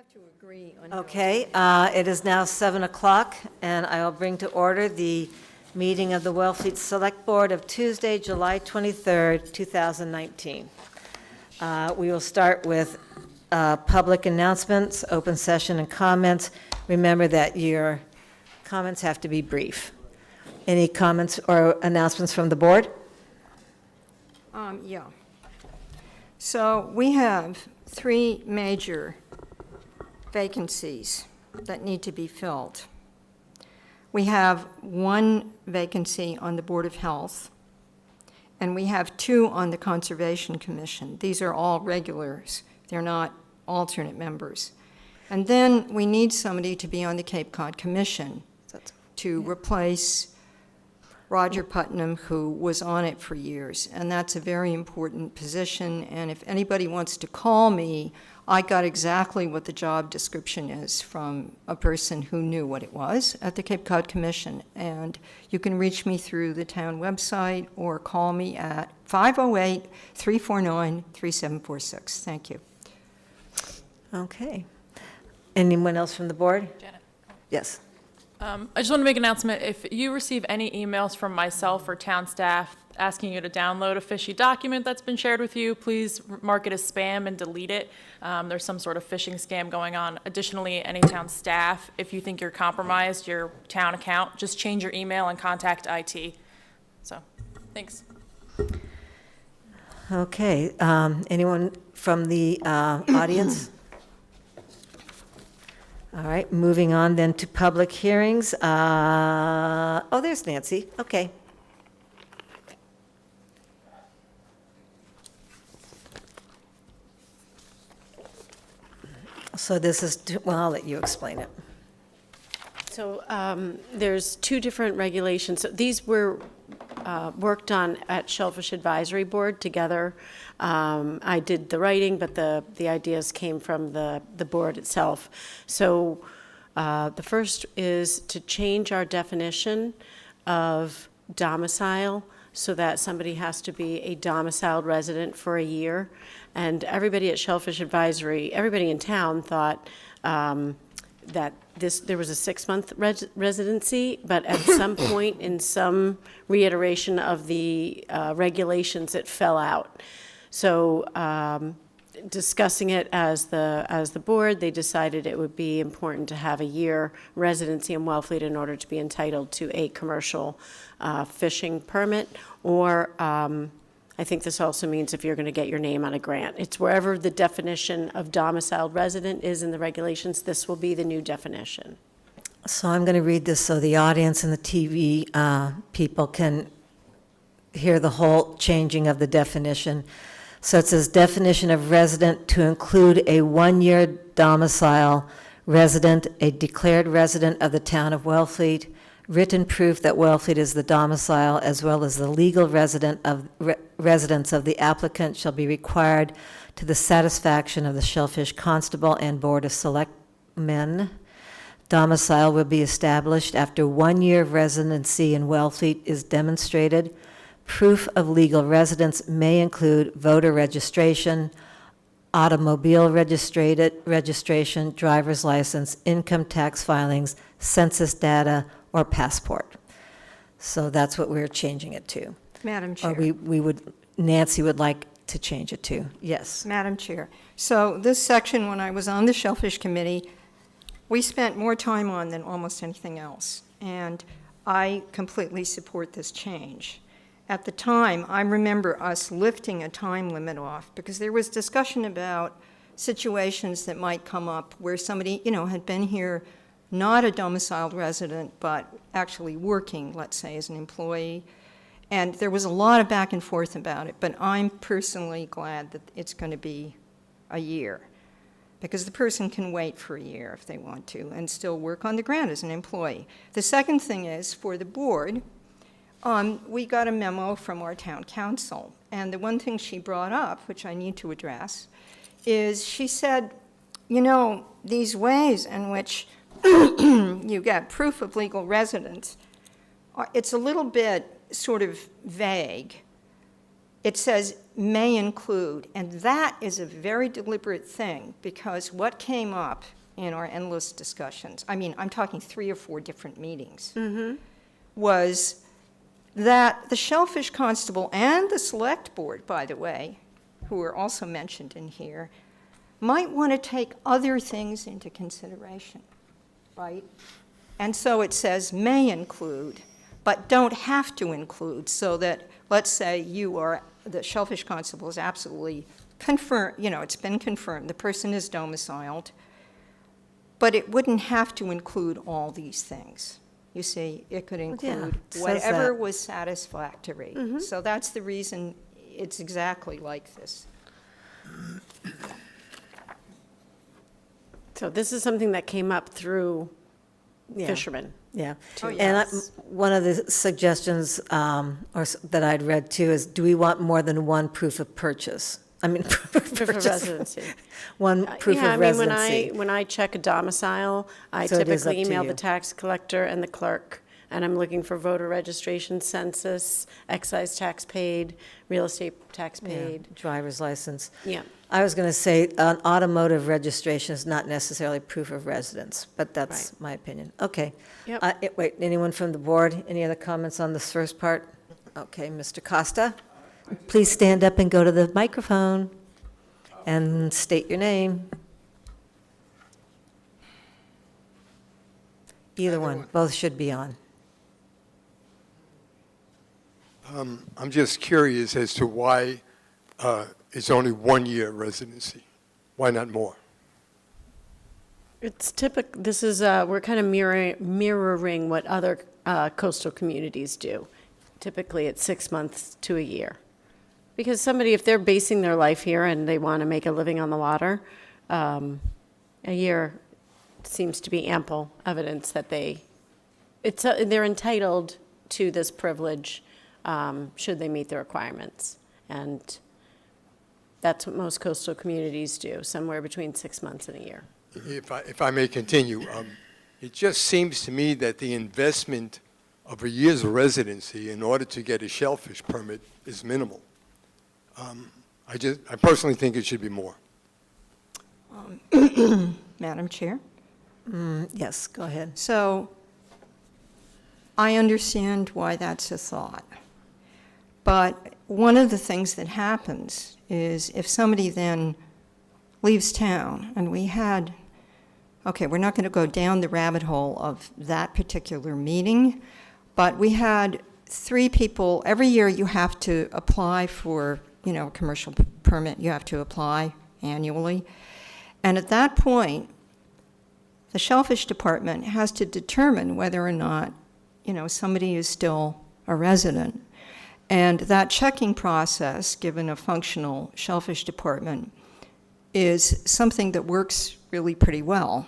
have to agree on. Okay, it is now 7 o'clock, and I will bring to order the meeting of the Wellfleet Select Board of Tuesday, July 23rd, 2019. We will start with public announcements, open session, and comments. Remember that your comments have to be brief. Any comments or announcements from the board? Yeah. So we have 3 major vacancies that need to be filled. We have 1 vacancy on the Board of Health, and we have 2 on the Conservation Commission. These are all regulars. They're not alternate members. And then we need somebody to be on the Cape Cod Commission to replace Roger Putnam, who was on it for years, and that's a very important position. And if anybody wants to call me, I got exactly what the job description is from a person who knew what it was at the Cape Cod Commission. And you can reach me through the town website or call me at 508-349-3746. Thank you. Okay. Anyone else from the board? Janet. Yes. I just want to make an announcement. If you receive any emails from myself or town staff asking you to download a fishy document that's been shared with you, please mark it as spam and delete it. There's some sort of phishing scam going on. Additionally, any town staff, if you think you're compromised, your town account, just change your email and contact IT. So, thanks. Okay. Anyone from the audience? All right, moving on then to public hearings. Oh, there's Nancy. Okay. So this is, well, I'll let you explain it. So there's 2 different regulations. So these were worked on at Shellfish Advisory Board together. I did the writing, but the ideas came from the board itself. So the first is to change our definition of domicile so that somebody has to be a domiciled resident for a year. And everybody at Shellfish Advisory, everybody in town thought that there was a 6-month residency, but at some point in some reiteration of the regulations, it fell out. So discussing it as the board, they decided it would be important to have a year residency in Wellfleet in order to be entitled to a commercial fishing permit, or I think this also means if you're going to get your name on a grant. It's wherever the definition of domiciled resident is in the regulations, this will be the new definition. So I'm going to read this so the audience and the TV people can hear the whole changing of the definition. So it says definition of resident to include a 1-year domicile resident, a declared resident of the town of Wellfleet, written proof that Wellfleet is the domicile, as well as the legal residence of the applicant shall be required to the satisfaction of the Shellfish Constable and Board of Selectmen. Domicile will be established after 1 year of residency in Wellfleet is demonstrated. Proof of legal residence may include voter registration, automobile registration, driver's license, income tax filings, census data, or passport. So that's what we're changing it to. Madam Chair. Or Nancy would like to change it to. Yes. Madam Chair. So this section, when I was on the Shellfish Committee, we spent more time on than almost anything else. And I completely support this change. At the time, I remember us lifting a time limit off because there was discussion about situations that might come up where somebody, had been here, not a domiciled resident, but actually working, let's say, as an employee. And there was a lot of back and forth about it, but I'm personally glad that it's going to be a year because the person can wait for a year if they want to and still work on the grant as an employee. The second thing is, for the board, we got a memo from our town council, and the one thing she brought up, which I need to address, is she said, these ways in which you get proof of legal residence, it's a little bit sort of vague. It says may include, and that is a very deliberate thing, because what came up in our endless discussions, I mean, I'm talking 3 or 4 different meetings, was that the Shellfish Constable and the Select Board, by the way, who are also mentioned in here, might want to take other things into consideration, right? And so it says may include, but don't have to include, so that, let's say the Shellfish Constable is absolutely confirmed, it's been confirmed, the person is domiciled, but it wouldn't have to include all these things. You see, it could include it says whatever that. was satisfactory. So that's the reason it's exactly like this. So this is something that came up through Yeah. fishermen. Yeah. Oh, And yes. one of the suggestions that I'd read too is, do we want more than one proof of purchase? I mean, proof of Proof of purchase. residency. One proof Yeah, I of mean, residency. when I check a domicile, I So it is typically up to email you. the tax collector and the clerk, and I'm looking for voter registration, census, excise tax paid, real estate tax Yeah, paid. driver's license. Yeah. I was going to say, an automotive registration is not necessarily proof of residence, but that's my opinion. Okay. Yep. Wait, anyone from the board, any other comments on this first part? Okay, Mr. Costa, please stand up and go to the microphone and state your name. Either one, both should be on. I'm just curious as to why it's only 1-year residency. Why not more? It's this is, we're kind of mirroring what other coastal communities do. Typically, it's 6 months to a year. Because somebody, if they're basing their life here and they want to make a living on the water, a year seems to be ample evidence that they're entitled to this privilege should they meet the requirements. And that's what most coastal communities do, somewhere between 6 months and a year. If I may continue, it just seems to me that the investment of a year's residency in order to get a shellfish permit is minimal. I personally think it should be more. Madam Chair? Yes, go ahead. So I understand why that's a thought. But one of the things that happens is if somebody then leaves town, and we're not going to go down the rabbit hole of that particular meeting, but we had 3 people. Every year you have to apply for, a commercial permit. You have to apply annually. And at that point, the Shellfish Department has to determine whether or not, somebody is still a resident. And that checking process, given a functional Shellfish Department, is something that works really pretty well.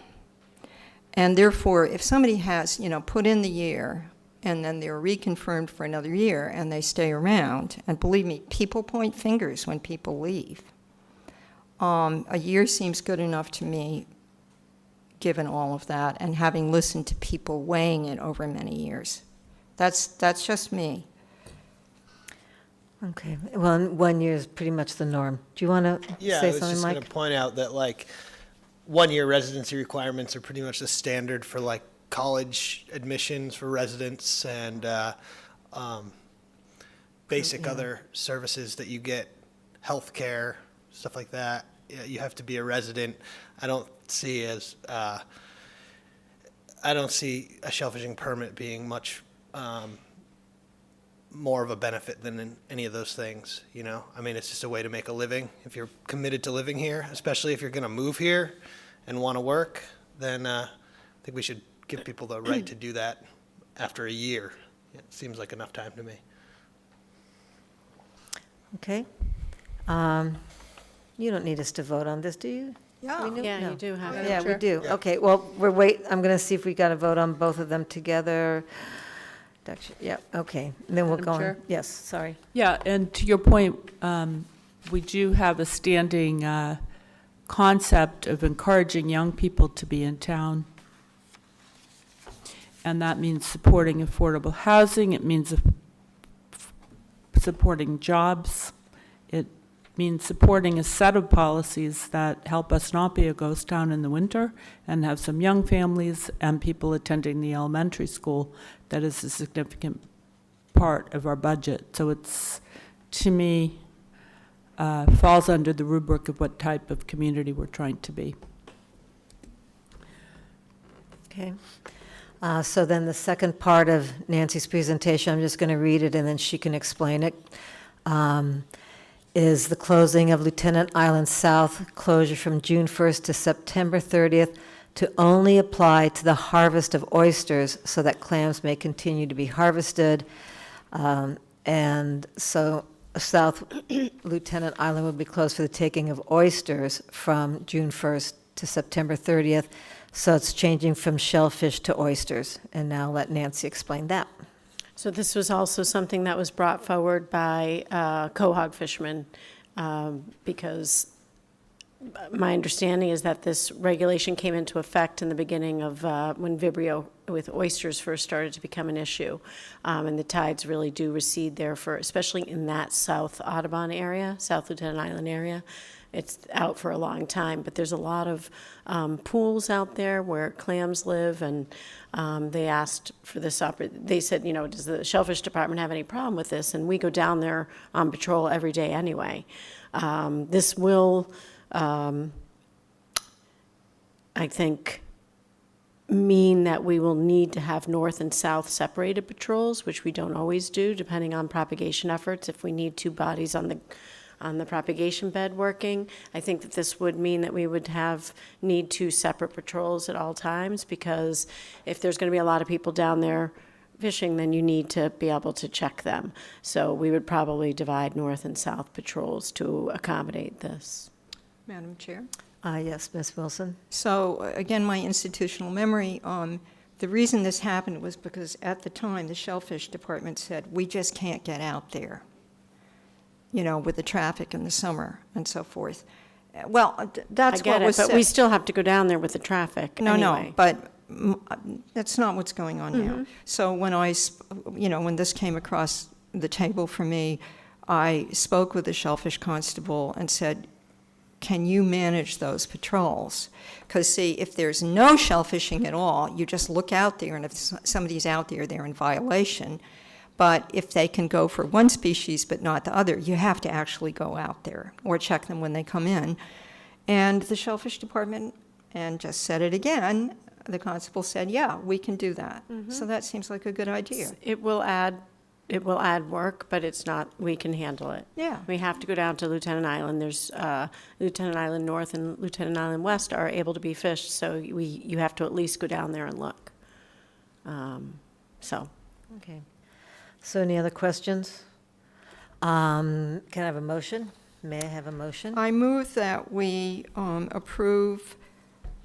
And therefore, if somebody has, put in the year, and then they're reconfirmed for another year, and they stay around, and believe me, people point fingers when people leave. A year seems good enough to me, given all of that, and having listened to people weighing it over many years. That's just me. Okay, well, 1 year is pretty much the norm. Do you want to Yeah, I say was something, just going Mike? to point out that 1-year residency requirements are pretty much the standard for college admissions for residents and basic other services that you get, healthcare, stuff like that. Yeah, you have to be a resident. I don't see a shellfishing permit being much more of a benefit than in any of those things, I mean, it's just a way to make a living. If you're committed to living here, especially if you're going to move here and want to work, then I think we should give people the right to do that after a year. It seems like enough time to me. Okay. You don't need us to vote on this, do you? Yeah. Yeah, No. you do have it. Yeah, we do. Yeah. Okay, well, I'm going to see if we got to vote on both of them together. Yeah, okay, and then we'll Madam go on. Chair? Yes, sorry. Yeah, and to your point, we do have a standing concept of encouraging young people to be in town. And that means supporting affordable housing, it means supporting jobs. means supporting a set of policies that help us not be a ghost town in the winter and have some young families and people attending the elementary school that is a significant part of our budget. So it's, to me, falls under the rubric of what type of community we're trying to be. Okay. So then the second part of Nancy's presentation, I'm just going to read it and then she can explain it, is the closing of Lieutenant Island South closure from June 1st to September 30th to only apply to the harvest of oysters so that clams may continue to be harvested. And so South Lieutenant Island will be closed for the taking of oysters from June 1st to September 30th. So it's changing from shellfish to oysters. And now let Nancy explain that. So this was also something that was brought forward by quahog fishermen, because my understanding is that this regulation came into effect in the beginning of when Vibrio with oysters first started to become an issue. And the tides really do recede there, for especially in that South Audubon area, South Lieutenant Island area. It's out for a long time, but there's a lot of pools out there where clams live, and they asked for this, they said, you know, does the Shellfish Department have any problem with this? And we go down there on patrol every day anyway. This will, I think, mean that we will need to have north and south separated patrols, which we don't always do, depending on propagation efforts. If we need two bodies on the propagation bed working, I think that this would mean that we would need two separate patrols at all times, because if there's going to be a lot of people down there fishing, then you need to be able to check them. So we would probably divide north and south patrols to accommodate this. Madam Chair? Yes, Ms. Wilson? So, again, my institutional memory, the reason this happened was because at the time, the Shellfish Department said, we just can't get out there, you know, with the traffic in the summer and so forth. Well, that's I get what was it, but said. we still have to go down there with the traffic No, anyway. no, but that's not what's going on now. So when when this came across the table for me, I spoke with the Shellfish Constable and said, can you manage those patrols? Because, see, if there's no shellfishing at all, you just look out there, and if somebody's out there, they're in violation. But if they can go for one species but not the other, you have to actually go out there or check them when they come in. And the Shellfish Department, and just said it again, the constable said, yeah, we can do that. So that seems like a good idea. It will add work, but it's not, we can handle it. Yeah. We have to go down to Lieutenant Island. There's Lieutenant Island North and Lieutenant Island West are able to be fished, so you have to at least go down there and look. So. Okay. So any other questions? Can I have a motion? May I have a motion? I move that we approve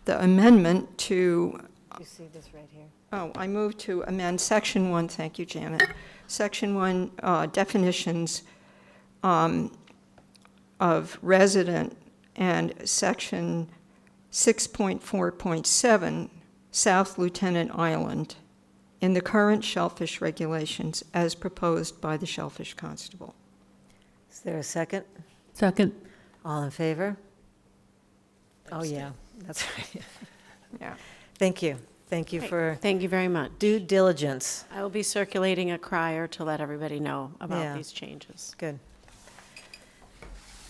the amendment to, You see this right here? I move to amend Section 1, thank you, Janet. Section 1 definitions of resident, and Section 6.4.7, South Lieutenant Island, in the current shellfish regulations as proposed by the Shellfish Constable. Is there a second? Second. All in favor? Oh, yeah, that's right. Yeah. Thank you. Thank you for Thank you very much. due diligence. I will be circulating a crier to let everybody know about Yeah. these changes. Good.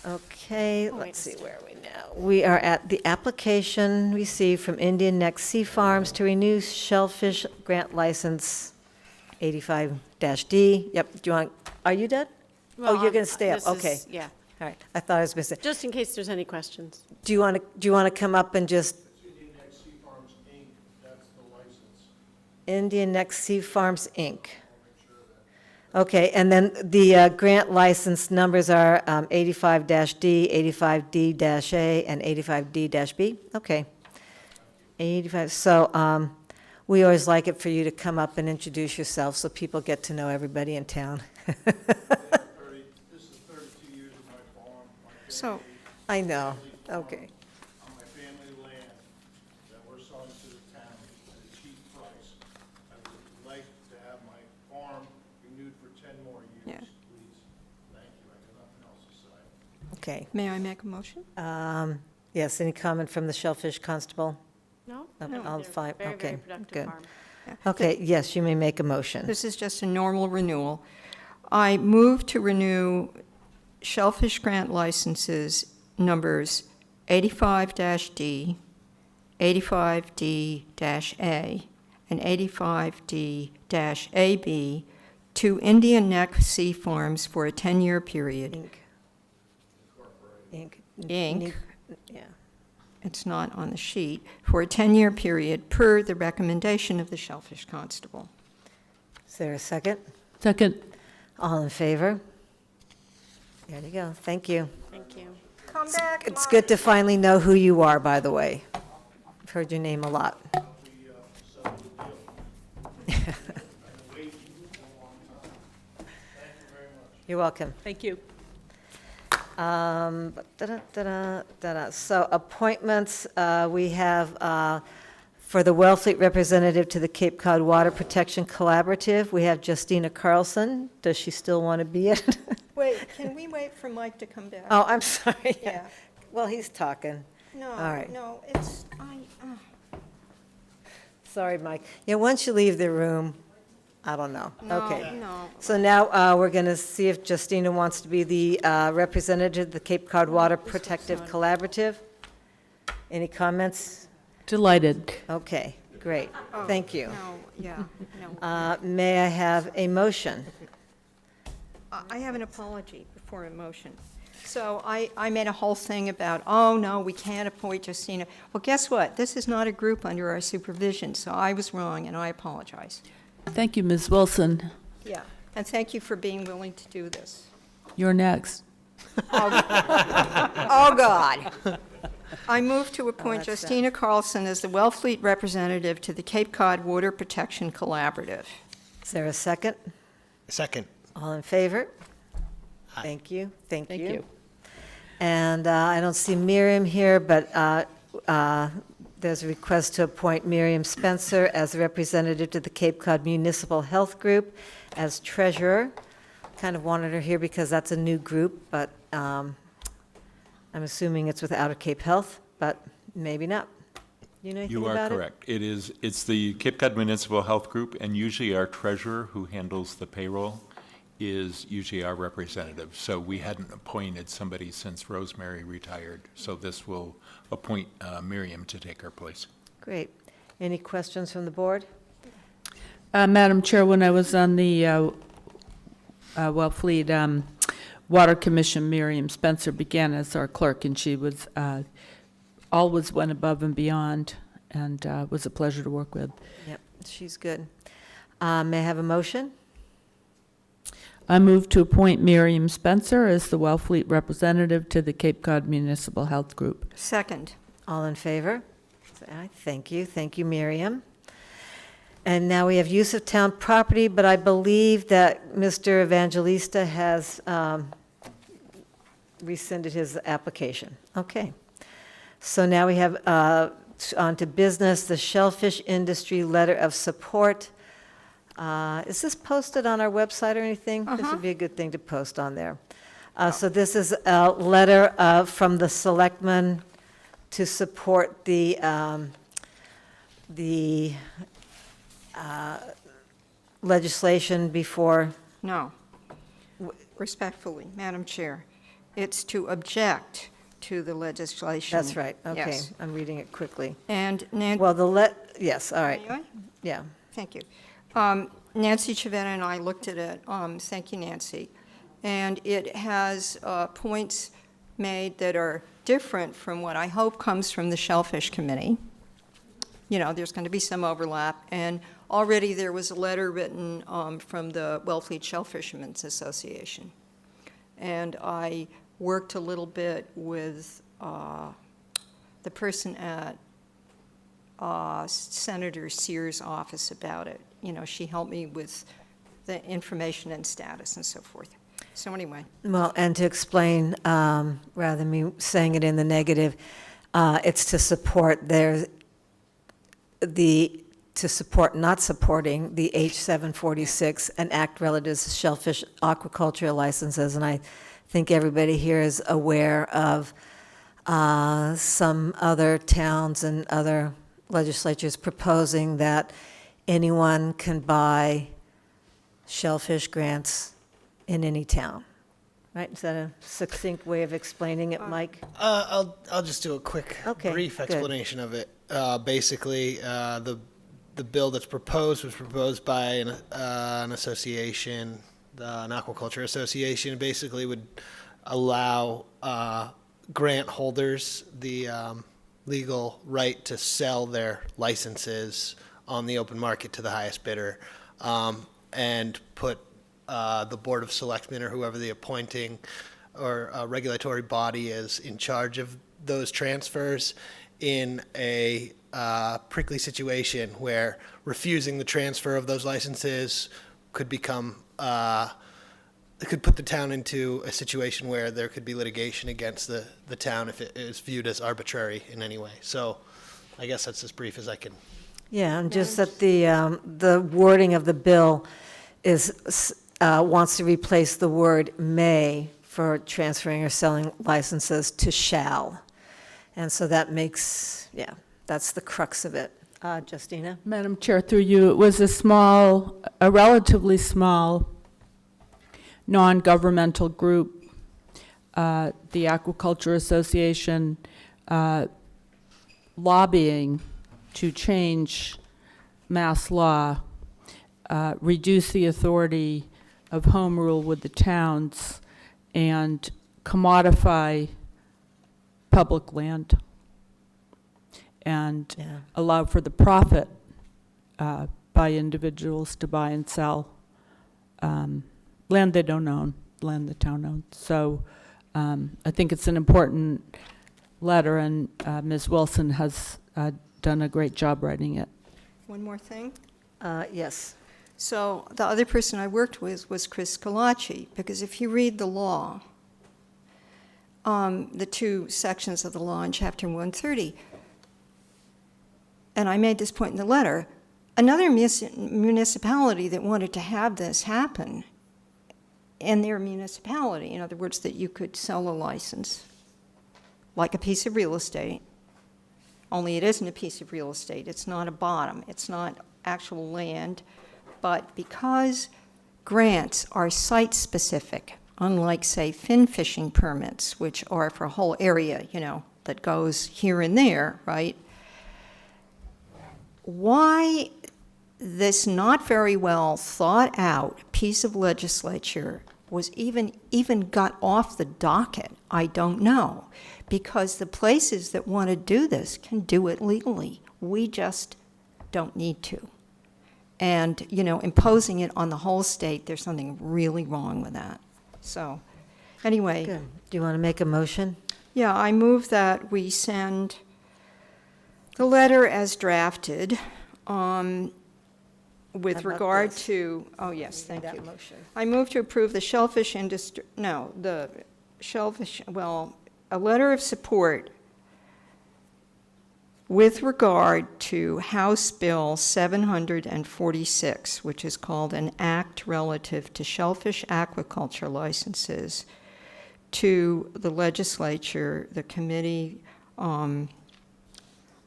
Okay, Wait let's a see where are we now. We are at the application received from Indian Neck Sea Farms to renew shellfish grant license 85-D. Yep, do you want, are you dead? Oh, you're going to stay up, This is- okay. Yeah, All right, I thought I was missing. just in case there's any questions. Do you want to come up and just? Indian Neck Sea Farms, Inc. Okay, and then the grant license numbers are 85-D, 85D-A, and 85D-B? Okay. 85, so we always like it for you to come up and introduce yourself so people get to know everybody in town. This is 32 years of my farm. My So, family I know, farm okay. On my family land that we're selling to the town at a cheap price. I would like to have my farm renewed for 10 more years, Yeah. please. Thank you. I got nothing else to say. Okay. May I make a motion? Yes, any comment from the Shellfish Constable? No? No, No, all they're fine, Very, very okay, productive good. farm. Okay, yes, you may make a motion. This is just a normal renewal. I move to renew Shellfish Grant licenses numbers 85-D, 85D-A, and 85D-AB to Indian Neck Sea Farms for a 10-year period. Inc. Inc. Yeah. It's not on the sheet, for a 10-year period per the recommendation of the Shellfish Constable. Is there a second? Second. All in favor? There you go, thank you. Thank you. Come back, It's good to finally know who you are, by the way. I've heard your name a lot. You're welcome. Thank you. So appointments, we have for the Wellfleet representative to the Cape Cod Water Protection Collaborative, we have Justina Carlson. Does she still want to be it? Wait, can we wait for Mike to come back? Oh, I'm sorry. Yeah. Well, he's talking. No, All right. no, it's, Sorry, Mike. Yeah, once you leave the room, I don't know. Okay. no. So now we're going to see if Justina wants to be the representative of the Cape Cod Water Protective Collaborative. Any comments? Delighted. Okay, great. Thank you. No, yeah, no. May I have a motion? I have an apology before a motion. So I made a whole thing about, oh, no, we can't appoint Justina. Well, guess what? This is not a group under our supervision, so I was wrong, and I apologize. Thank you, Ms. Wilson. Yeah, and thank you for being willing to do this. You're next. Oh, God. I move to appoint that's Justina Carlson as the Wellfleet representative to the Cape Cod Water Protection Collaborative. Is there a second? Second. All in favor? Aye. Thank you, thank Thank you. you. And I don't see Miriam here, but there's a request to appoint Miriam Spencer as the representative to the Cape Cod Municipal Health Group as treasurer. Kind of wanted her here because that's a new group, but I'm assuming it's without a Cape Health, but maybe not. You know anything You about are it? correct. It's the Cape Cod Municipal Health Group, and usually our treasurer, who handles the payroll, is usually our representative. So we hadn't appointed somebody since Rosemary retired, so this will appoint Miriam to take her place. Great. Any questions from the board? Madam Chair, when I was on the Wellfleet Water Commission, Miriam Spencer began as our clerk, and she was always went above and beyond, and was a pleasure to work with. Yep, she's good. May I have a motion? I move to appoint Miriam Spencer as the Wellfleet representative to the Cape Cod Municipal Health Group. Second. All in favor? Say aye. Thank you, Miriam. And now we have use of town property, but I believe that Mr. Evangelista has rescinded his application. Okay. So now we have on to business, the Shellfish Industry Letter of Support. Is this posted on our website or anything? This would be a good thing to post on there. So this is a letter from the selectmen to support the legislation before. No. Respectfully, Madam Chair, it's to object to the legislation. That's right, okay. Yes. I'm reading it quickly. And Well, yes, all right, Anyway, yeah. thank you. Nancy Chavetta and I looked at it. Thank you, Nancy. And it has points made that are different from what I hope comes from the Shellfish Committee. You know, there's going to be some overlap. And already there was a letter written from the Wellfleet Shellfishermen's Association. And I worked a little bit with the person at Senator Sears' office about it. You know, she helped me with the information and status and so forth. So anyway, Well, and to explain, rather than me saying it in the negative, it's to support to support not supporting the H746 and Act relative to shellfish aquaculture licenses, and I think everybody here is aware of some other towns and other legislatures proposing that anyone can buy shellfish grants in any town. Right? Is that a succinct way of explaining it, Mike? I'll just do a quick, Okay, brief good. explanation of it. Basically, the bill that's proposed was proposed by an association, an aquaculture association. It basically would allow grant holders the legal right to sell their licenses on the open market to the highest bidder, and put the Board of Selectmen or whoever the appointing or regulatory body is in charge of those transfers in a prickly situation where refusing the transfer of those licenses could become, it could put the town into a situation where there could be litigation against the town if it is viewed as arbitrary in any way. So I guess that's as brief as I can. Yeah, and just that the wording of the bill is, wants to replace the word may for transferring or selling licenses to shall. And so that makes, yeah, that's the crux of it. Justina? Madam Chair, through you, it was a relatively small, non-governmental group, the Aquaculture Association, lobbying to change mass law, reduce the authority of home rule with the towns, and commodify public land, and Yeah. allow for the profit by individuals to buy and sell land they don't own, land the town owns. So I think it's an important letter, and Ms. Wilson has done a great job writing it. One more thing. Yes. So the other person I worked with was Chris Scalacci, because if you read the law, the two sections of the law in Chapter 130, and I made this point in the letter, another municipality that wanted to have this happen in their municipality, in other words, that you could sell a license, like a piece of real estate, only it isn't a piece of real estate, it's not a bottom, it's not actual land, but because grants are site-specific, unlike, say, fin fishing permits, which are for a whole area, that goes here and there, right? Why this not very well thought out piece of legislature was even got off the docket, I don't know. Because the places that want to do this can do it legally. We just don't need to. And, imposing it on the whole state, there's something really wrong with that. So, anyway. Good. Do you want to make a motion? Yeah, I move that we send the letter as drafted with How about regard this? to, oh, yes, thank That you. motion. I move to approve the shellfish industry, a letter of support with regard to House Bill 746, which is called an act relative to shellfish aquaculture licenses, to the legislature, the committee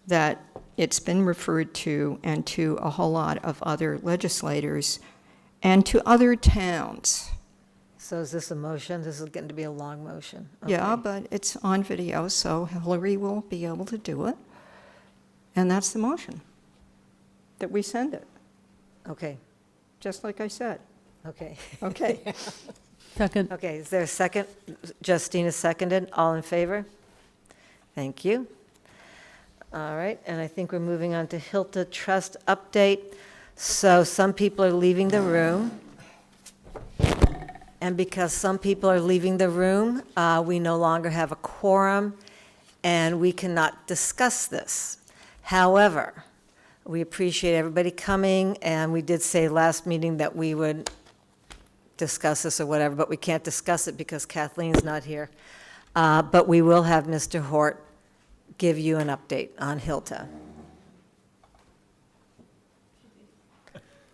that it's been referred to, and to a whole lot of other legislators, and to other towns. So is this a motion? This is getting to be a long motion. Yeah, Okay. but it's on video, so Hillary will be able to do it. And that's the motion, that we send it, Okay, just like I said. okay. Okay. Second. Okay, is there a second? Justina seconded. All in favor? Thank you. All right, and I think we're moving on to Hilta Trust update. So some people are leaving the room. And because some people are leaving the room, we no longer have a quorum, and we cannot discuss this. However, we appreciate everybody coming, and we did say last meeting that we would discuss this or whatever, but we can't discuss it because Kathleen's not here. But we will have Mr. Hort give you an update on Hilta.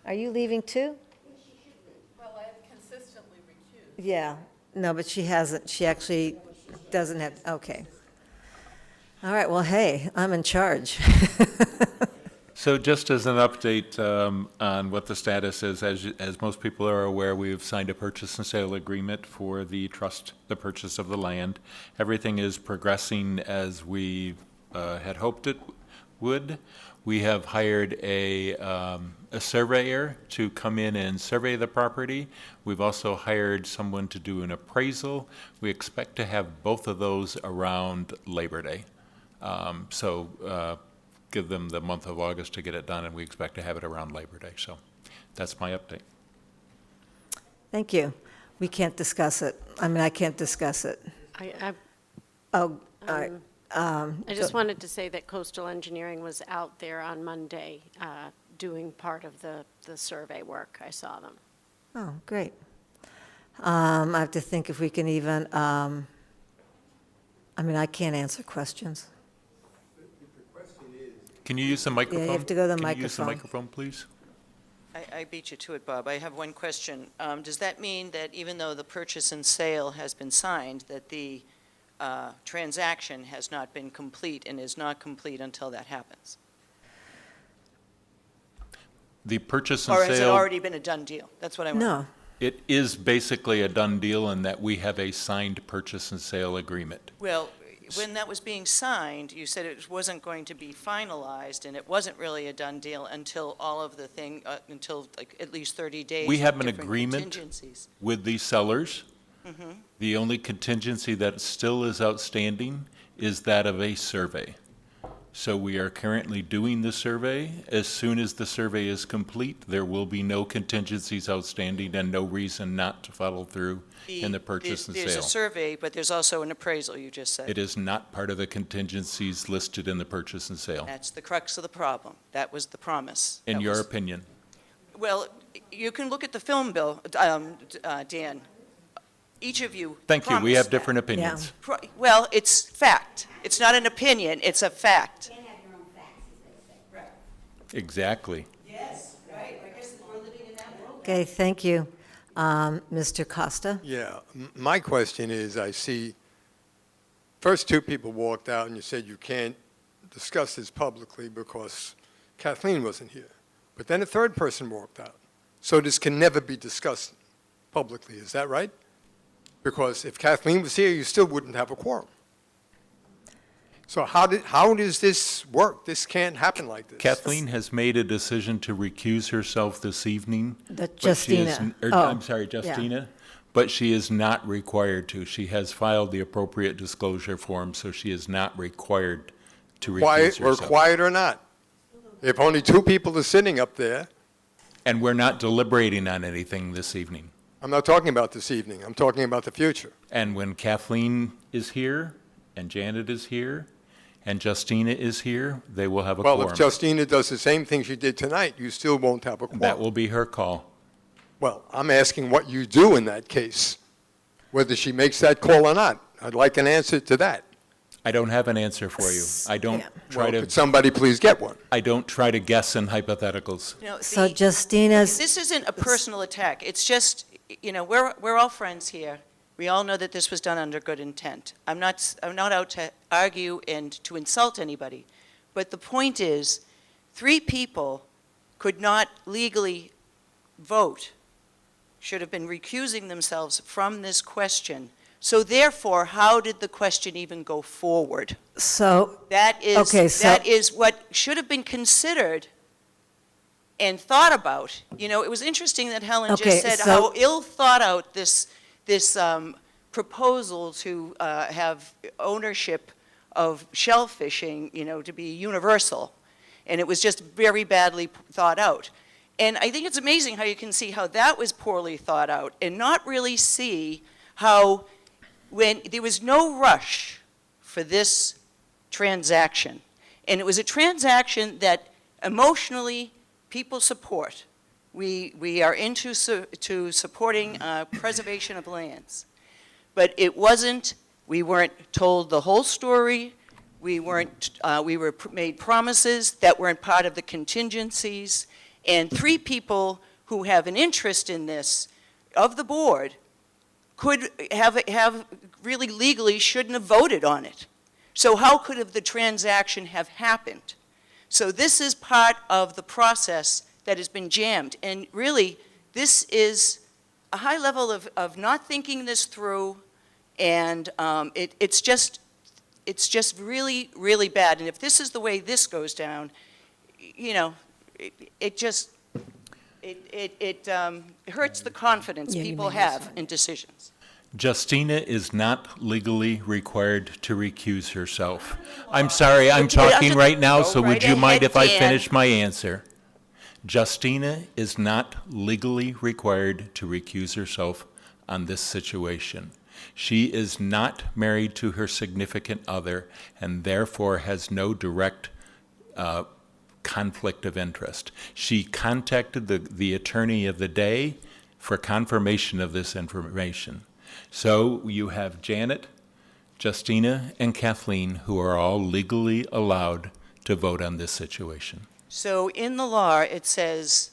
Are you leaving too? Well, I have consistently recused. Yeah, No, but she hasn't, she actually doesn't have, okay. All right, well, hey, I'm in charge. So just as an update on what the status is, as most people are aware, we've signed a purchase and sale agreement for the trust, the purchase of the land. Everything is progressing as we had hoped it would. We have hired a surveyor to come in and survey the property. We've also hired someone to do an appraisal. We expect to have both of those around Labor Day. Give them the month of August to get it done, and we expect to have it around Labor Day. So that's my update. Thank you. We can't discuss it. I mean, I can't discuss it. Oh, all right. I just wanted to say that Coastal Engineering was out there on Monday doing part of the survey work. I saw them. Oh, great. I have to think if we can even, I mean, I can't answer questions. Can you use the microphone? Yeah, you have to go to the Can you use the microphone. microphone, please? I beat you to it, Bob. I have one question. Does that mean that even though the purchase and sale has been signed, that the transaction has not been complete and is not complete until that happens? The purchase and Or has it sale, already been a done deal? That's what I want. No, it is basically a done deal in that we have a signed purchase and sale agreement. Well, when that was being signed, you said it wasn't going to be finalized, and it wasn't really a done deal until all of the thing, until like at least 30 days. We of have an different agreement contingencies. with the sellers. Mm-hmm. The only contingency that still is outstanding is that of a survey. So we are currently doing the survey. As soon as the survey is complete, there will be no contingencies outstanding and no reason not to follow through in the purchase and There's a sale. survey, but there's also an appraisal, you just said. It is not part of the contingencies listed in the purchase and sale, That's the crux of the problem. That was the promise. in That your was- opinion. Well, you can look at the film, Bill, Dan. Each of you Thank you, we promised have that. different opinions. Well, it's fact. It's not an opinion, it's a fact. Exactly. Yes, right. I guess we're living in that world. okay, thank you. Mr. Costa? Yeah, my question is, I see, first two people walked out and you said you can't discuss this publicly because Kathleen wasn't here. But then a third person walked out. So this can never be discussed publicly, is that right? Because if Kathleen was here, you still wouldn't have a quorum. So how does this work? This can't happen like this. Kathleen has made a decision to recuse herself this evening. That but she is- Justina. or, Oh, I'm sorry, yeah. Justina. But she is not required to. She has filed the appropriate disclosure form, so she is not required to recuse Quiet or herself. quiet or not. If only two people are sitting up there, And we're not deliberating on anything this evening. I'm not talking about this evening, I'm talking about the future. And when Kathleen is here, and Janet is here, and Justina is here, they will have a Well, quorum. if Justina does the same thing she did tonight, you still won't have a quorum. That will be her call. Well, I'm asking what you do in that case, whether she makes that call or not. I'd like an answer to that. I don't have an answer for you. I don't Yeah. try Well, to, could somebody please get one? I don't try to guess in hypotheticals. You know, So the- Justina's, This isn't a personal attack. It's just, you know, we're all friends here. We all know that this was done under good intent. I'm not out to argue and to insult anybody. But the point is, 3 people could not legally vote, should have been recusing themselves from this question. So therefore, how did the question even go forward? so, That Okay, is so- what should have been considered and thought about. You know, it was interesting that Helen Okay, just said so- how ill thought out this proposal to have ownership of shellfishing, you know, to be universal. And it was just very badly thought out. And I think it's amazing how you can see how that was poorly thought out and not really see how when there was no rush for this transaction. And it was a transaction that emotionally people support. We are into to supporting preservation of lands. But it wasn't, we weren't told the whole story. We were made promises that weren't part of the contingencies. And 3 people who have an interest in this, of the board, could have really legally shouldn't have voted on it. So how could have the transaction have happened? So this is part of the process that has been jammed. And really, this is a high level of not thinking this through, and it's just really, really bad. And if this is the way this goes down, you know, it hurts the confidence Yeah, you people may have have signed in decisions. Justina is not legally required to recuse herself. I'm sorry, I'm talking right now, so would you mind if I finish my answer? Justina is not legally required to recuse herself on this situation. She is not married to her significant other and therefore has no direct conflict of interest. She contacted the attorney of the day for confirmation of this information. So you have Janet, Justina, and Kathleen, who are all legally allowed to vote on this situation. So in the law, it says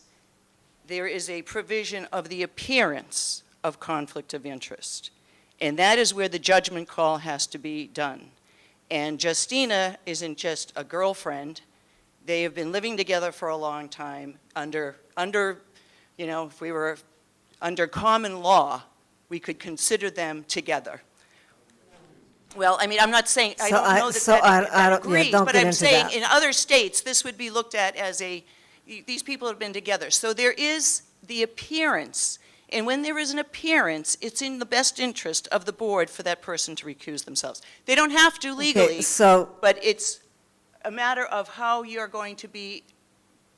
there is a provision of the appearance of conflict of interest. And that is where the judgment call has to be done. And Justina isn't just a girlfriend. They have been living together for a long time under, you know, if we were under common law, we could consider them together. Well, I mean, I'm not saying, I So don't I- know that so that I that don't- yeah, agrees, don't but get I'm into saying that. in other states, this would be looked at as these people have been together. So there is the appearance, and when there is an appearance, it's in the best interest of the board for that person to recuse themselves. They don't have to legally, Okay, so, but it's a matter of how you're going to be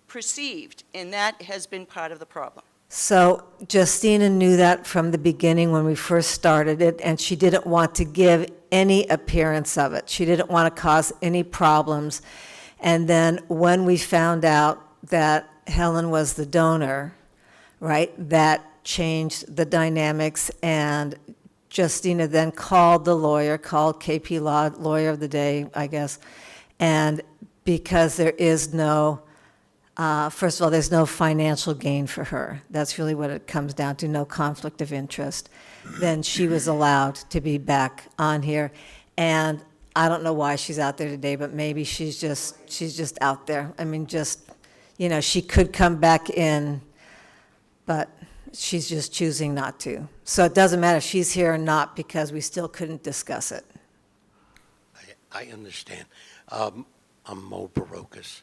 perceived, and that has been part of the problem. so Justina knew that from the beginning when we first started it, and she didn't want to give any appearance of it. She didn't want to cause any problems. And then when we found out that Helen was the donor, right, that changed the dynamics, and Justina then called the lawyer, called KP Law, lawyer of the day, I guess, and because there is no, first of all, there's no financial gain for her. That's really what it comes down to, no conflict of interest. Then she was allowed to be back on here. And I don't know why she's out there today, but maybe she's just out there. I mean, just, you know, she could come back in, but she's just choosing not to. So it doesn't matter if she's here or not, because we still couldn't discuss it. I understand. I'm Mo Barokas.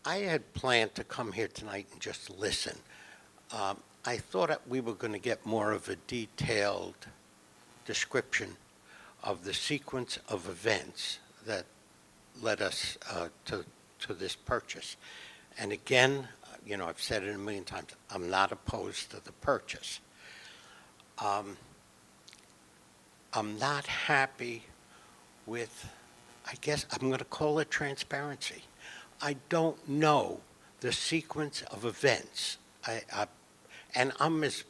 I had planned to come here tonight and just listen. I thought that we were going to get more of a detailed description of the sequence of events that led us to this purchase. And again, you know, I've said it a million times, I'm not opposed to the purchase. I'm not happy with, I guess I'm going to call it transparency. I don't know the sequence of events. And I'm as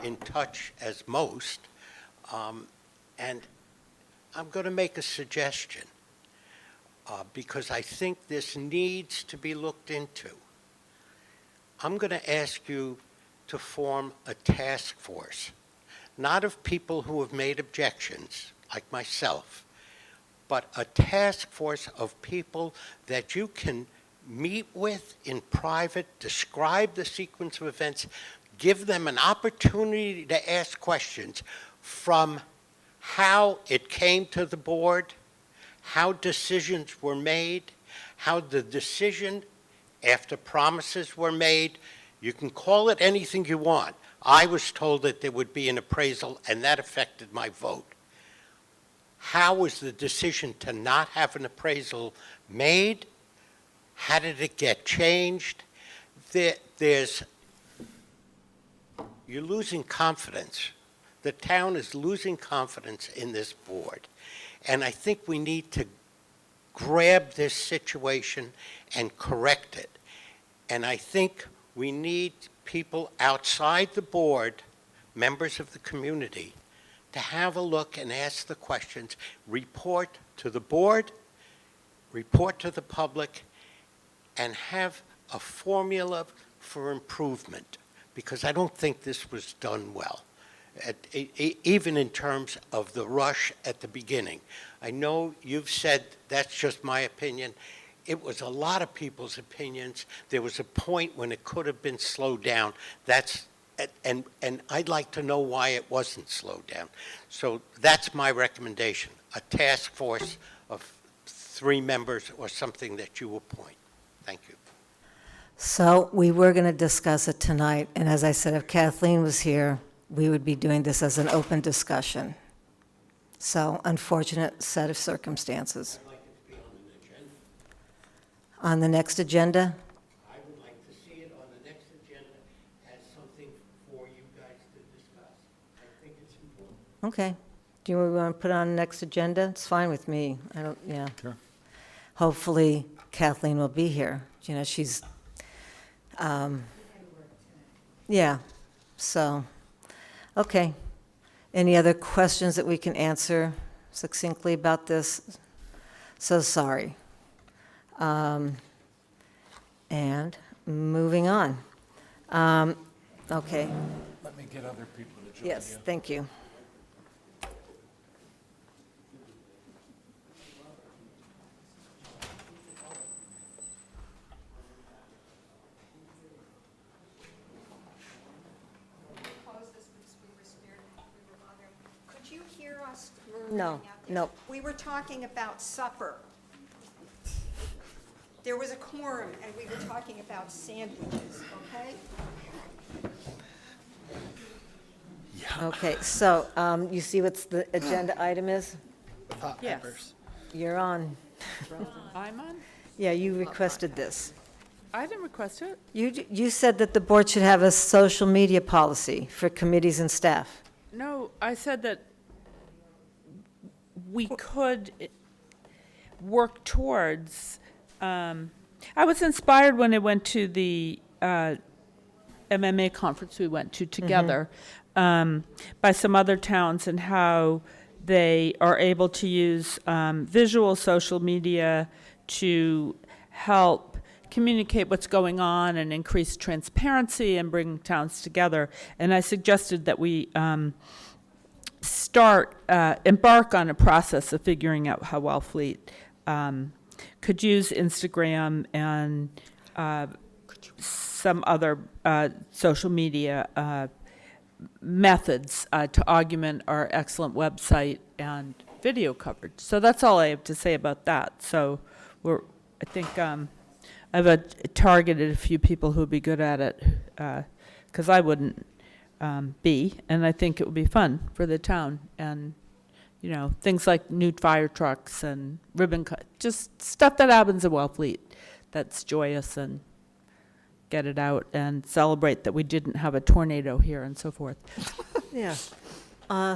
in touch as most. And I'm going to make a suggestion because I think this needs to be looked into. I'm going to ask you to form a task force, not of people who have made objections, like myself, but a task force of people that you can meet with in private, describe the sequence of events, give them an opportunity to ask questions from how it came to the board, how decisions were made, how the decision after promises were made. You can call it anything you want. I was told that there would be an appraisal, and that affected my vote. How was the decision to not have an appraisal made? How did it get changed? You're losing confidence. The town is losing confidence in this board. And I think we need to grab this situation and correct it. And I think we need people outside the board, members of the community, to have a look and ask the questions, report to the board, report to the public, and have a formula for improvement, because I don't think this was done well. even in terms of the rush at the beginning. I know you've said that's just my opinion. It was a lot of people's opinions. There was a point when it could have been slowed down. And I'd like to know why it wasn't slowed down. So that's my recommendation, a task force of 3 members or something that you appoint. Thank you. So we were going to discuss it tonight, and as I said, if Kathleen was here, we would be doing this as an open discussion. So unfortunate set of circumstances. I'd like it to be on an agenda. On the next agenda? I would like to see it on the next agenda as something for you guys to discuss. I think it's important. Okay. Do you want to put it on the next agenda? It's fine with me. I don't, yeah. Sure. Hopefully Kathleen will be here. You know, she's, yeah, so, okay. Any other questions that we can answer succinctly about this? So sorry. And moving on. Okay, Let me get other people to join yes, thank you. Could you hear us? No, no. We were talking about supper. There was a quorum, and we were talking about sandwiches, okay? Okay, so you see what the agenda item is? Hot Yes. peppers. You're on. I'm on? Yeah, you requested this. I didn't request it. You said that the board should have a social media policy for committees and staff. No, I said that we could work towards, I was inspired when I went to the MMA conference we went to together by some other towns and how they are able to use visual social media to help communicate what's going on and increase transparency and bring towns together. And I suggested that we embark on a process of figuring out how Wellfleet could use Instagram and some other social media methods to augment our excellent website and video coverage. So that's all I have to say about that. So I think I've targeted a few people who'd be good at it, because I wouldn't be, and I think it would be fun for the town. And, you know, things like new fire trucks and ribbon cut, just stuff that happens in Wellfleet that's joyous, and get it out and celebrate that we didn't have a tornado here and so forth. Yeah,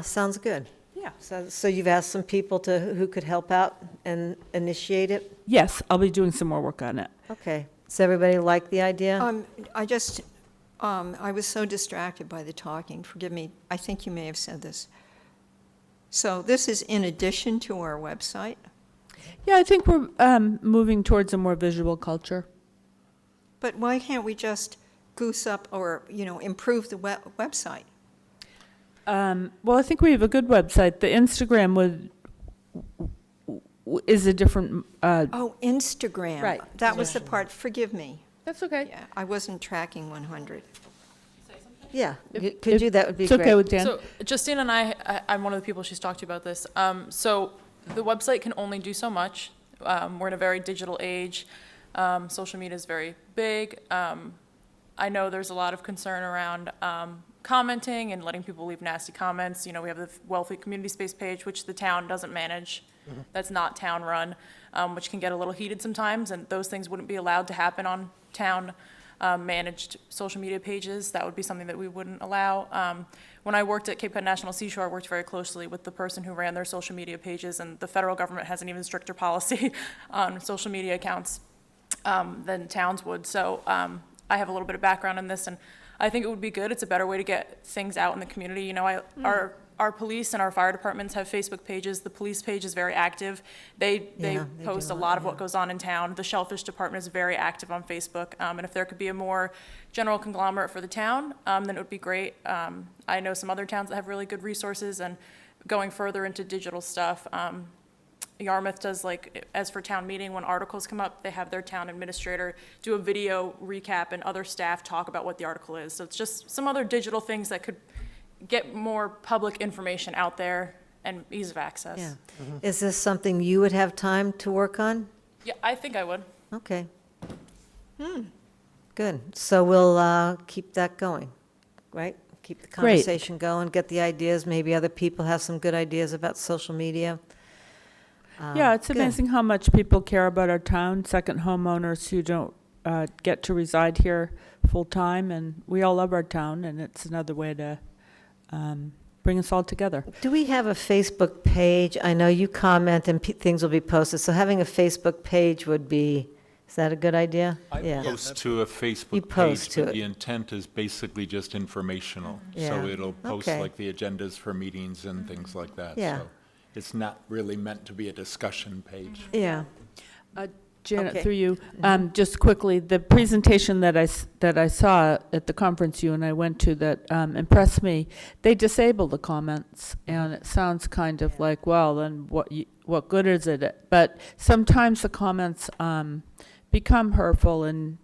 sounds good. Yeah. So you've asked some people who could help out and initiate it? Yes, I'll be doing some more work on it. Okay. Does everybody like the idea? I was so distracted by the talking, forgive me, I think you may have said this. So this is in addition to our website, Yeah, I think we're moving towards a more visual culture. but why can't we just goose up or, improve the website? Well, I think we have a good website. The Instagram is a different. Oh, Instagram. Right. That was the part, forgive me. That's okay. Yeah, I wasn't tracking 100. Yeah, If- could you? That would be It's great. okay with Dan. So Justine and I'm one of the people she's talked to about this. So the website can only do so much. We're in a very digital age. Social media is very big. I know there's a lot of concern around commenting and letting people leave nasty comments. You know, we have the Wellfleet Community Space page, which the town doesn't manage. That's not town-run, which can get a little heated sometimes, and those things wouldn't be allowed to happen on town managed social media pages. That would be something that we wouldn't allow. When I worked at Cape Cod National Seashore, I worked very closely with the person who ran their social media pages, and the federal government has an even stricter policy on social media accounts than towns would. So I have a little bit of background in this, and I think it would be good. It's a better way to get things out in the community. You know, our our police and our fire departments have Facebook pages. The police page is very active. They Yeah, they post do a a lot lot, of what yeah. goes on in town. The Shellfish Department is very active on Facebook. And if there could be a more general conglomerate for the town, then it would be great. I know some other towns that have really good resources, and going further into digital stuff. Yarmouth does, like, as for town meeting, when articles come up, they have their town administrator do a video recap and other staff talk about what the article is. So it's just some other digital things that could get more public information out there and ease of access. Yeah. Is this something you would have time to work on? Yeah, I think I would. Okay. Good. So we'll keep that going, right? Keep the Great. conversation going, get the ideas. Maybe other people have some good ideas about social media. Yeah, it's Good. amazing how much people care about our town, second homeowners who don't get to reside here full-time, and we all love our town, and it's another way to bring us all together. Do we have a Facebook page? I know you comment and things will be posted, so having a Facebook page would be, is that a good idea? I Yeah. post to a You Facebook post page, to but it. the intent is basically just informational. Yeah. So it'll post Okay. like the agendas for meetings and things like that. Yeah. So it's not really meant to be a discussion page. Yeah. Janet, Okay. through you, just quickly, the presentation that I saw at the conference you and I went to that impressed me, they disable the comments, and it sounds kind of like, well, then what good is it? But sometimes the comments become hurtful and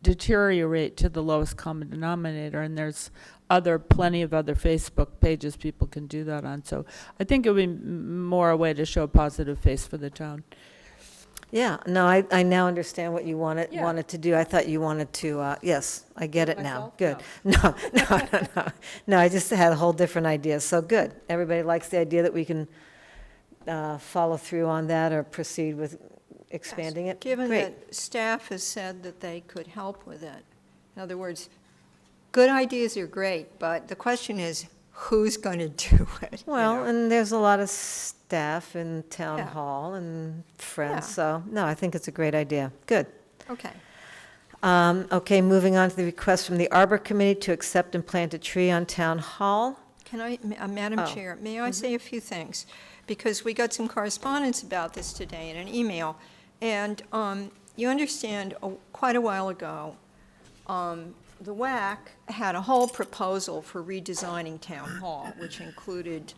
deteriorate to the lowest common denominator, and there's plenty of other Facebook pages people can do that on. So I think it would be more a way to show a positive face for the town. Yeah, no, I now understand what you wanted Yeah. to do. I thought you wanted to, yes, I get it now. Myself? Good. No. No, I just had a whole different idea, so good. Everybody likes the idea that we can follow through on that or proceed with expanding it? Given Great. that staff has said that they could help with it. In other words, good ideas are great, but the question is, who's going to do it? you Well, know? and there's a lot of staff in town Yeah. hall and Yeah. friends, so, no, I think it's a great idea. Good. Okay. Okay, moving on to the request from the Arbor Committee to accept and plant a tree on Town Hall. Can I, Madam Oh. Chair, may I say a few things? Because we got some correspondence about this today in an email. And you understand, quite a while ago, the WAC had a whole proposal for redesigning Town Hall, which included,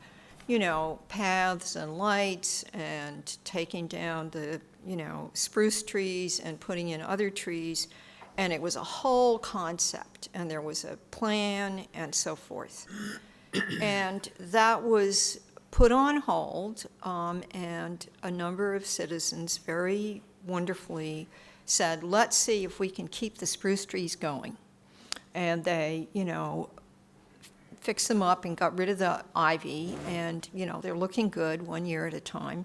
you know, paths and lights and taking down the, you know, spruce trees and putting in other trees. And it was a whole concept, and there was a plan and so forth. And that was put on hold, and a number of citizens very wonderfully said, let's see if we can keep the spruce trees going. And they, you know, fixed them up and got rid of the ivy, and, you know, they're looking good 1 year at a time.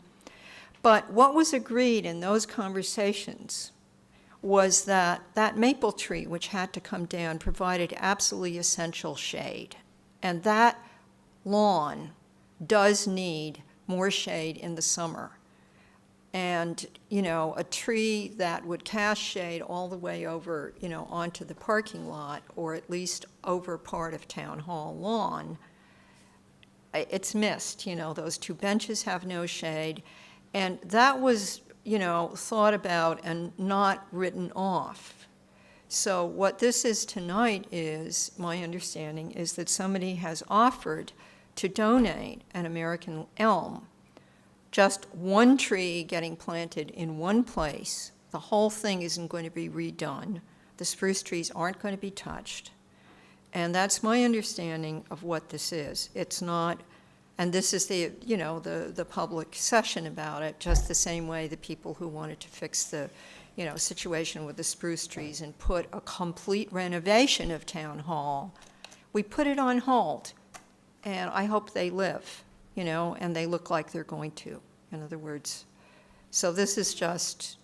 But what was agreed in those conversations was that that maple tree, which had to come down, provided absolutely essential shade. And that lawn does need more shade in the summer. And, you know, a tree that would cast shade all the way over, you know, onto the parking lot, or at least over part of Town Hall lawn, it's missed. You know, those two benches have no shade. And that was, you know, thought about and not written off. So what this is tonight is, my understanding, is that somebody has offered to donate an American elm. Just one tree getting planted in one place. The whole thing isn't going to be redone. The spruce trees aren't going to be touched. And that's my understanding of what this is. It's not, and this is the, you know, the public session about it, just the same way the people who wanted to fix the, you know, situation with the spruce trees and put a complete renovation of Town Hall. We put it on hold, and I hope they live, you know, and they look like they're going to, in other words. So this is just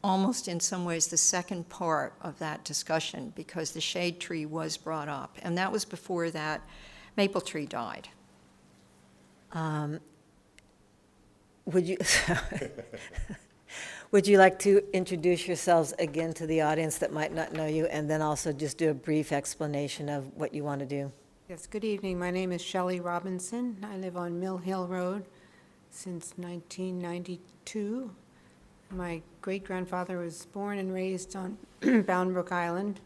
almost in some ways the second part of that discussion, because the shade tree was brought up, and that was before that maple tree died. Would you, would you like to introduce yourselves again to the audience that might not know you, and then also just do a brief explanation of what you want to do? Yes, good evening. My name is Shelley Robinson. I live on Mill Hill Road since 1992. My great-grandfather was born and raised on Bound Brook Island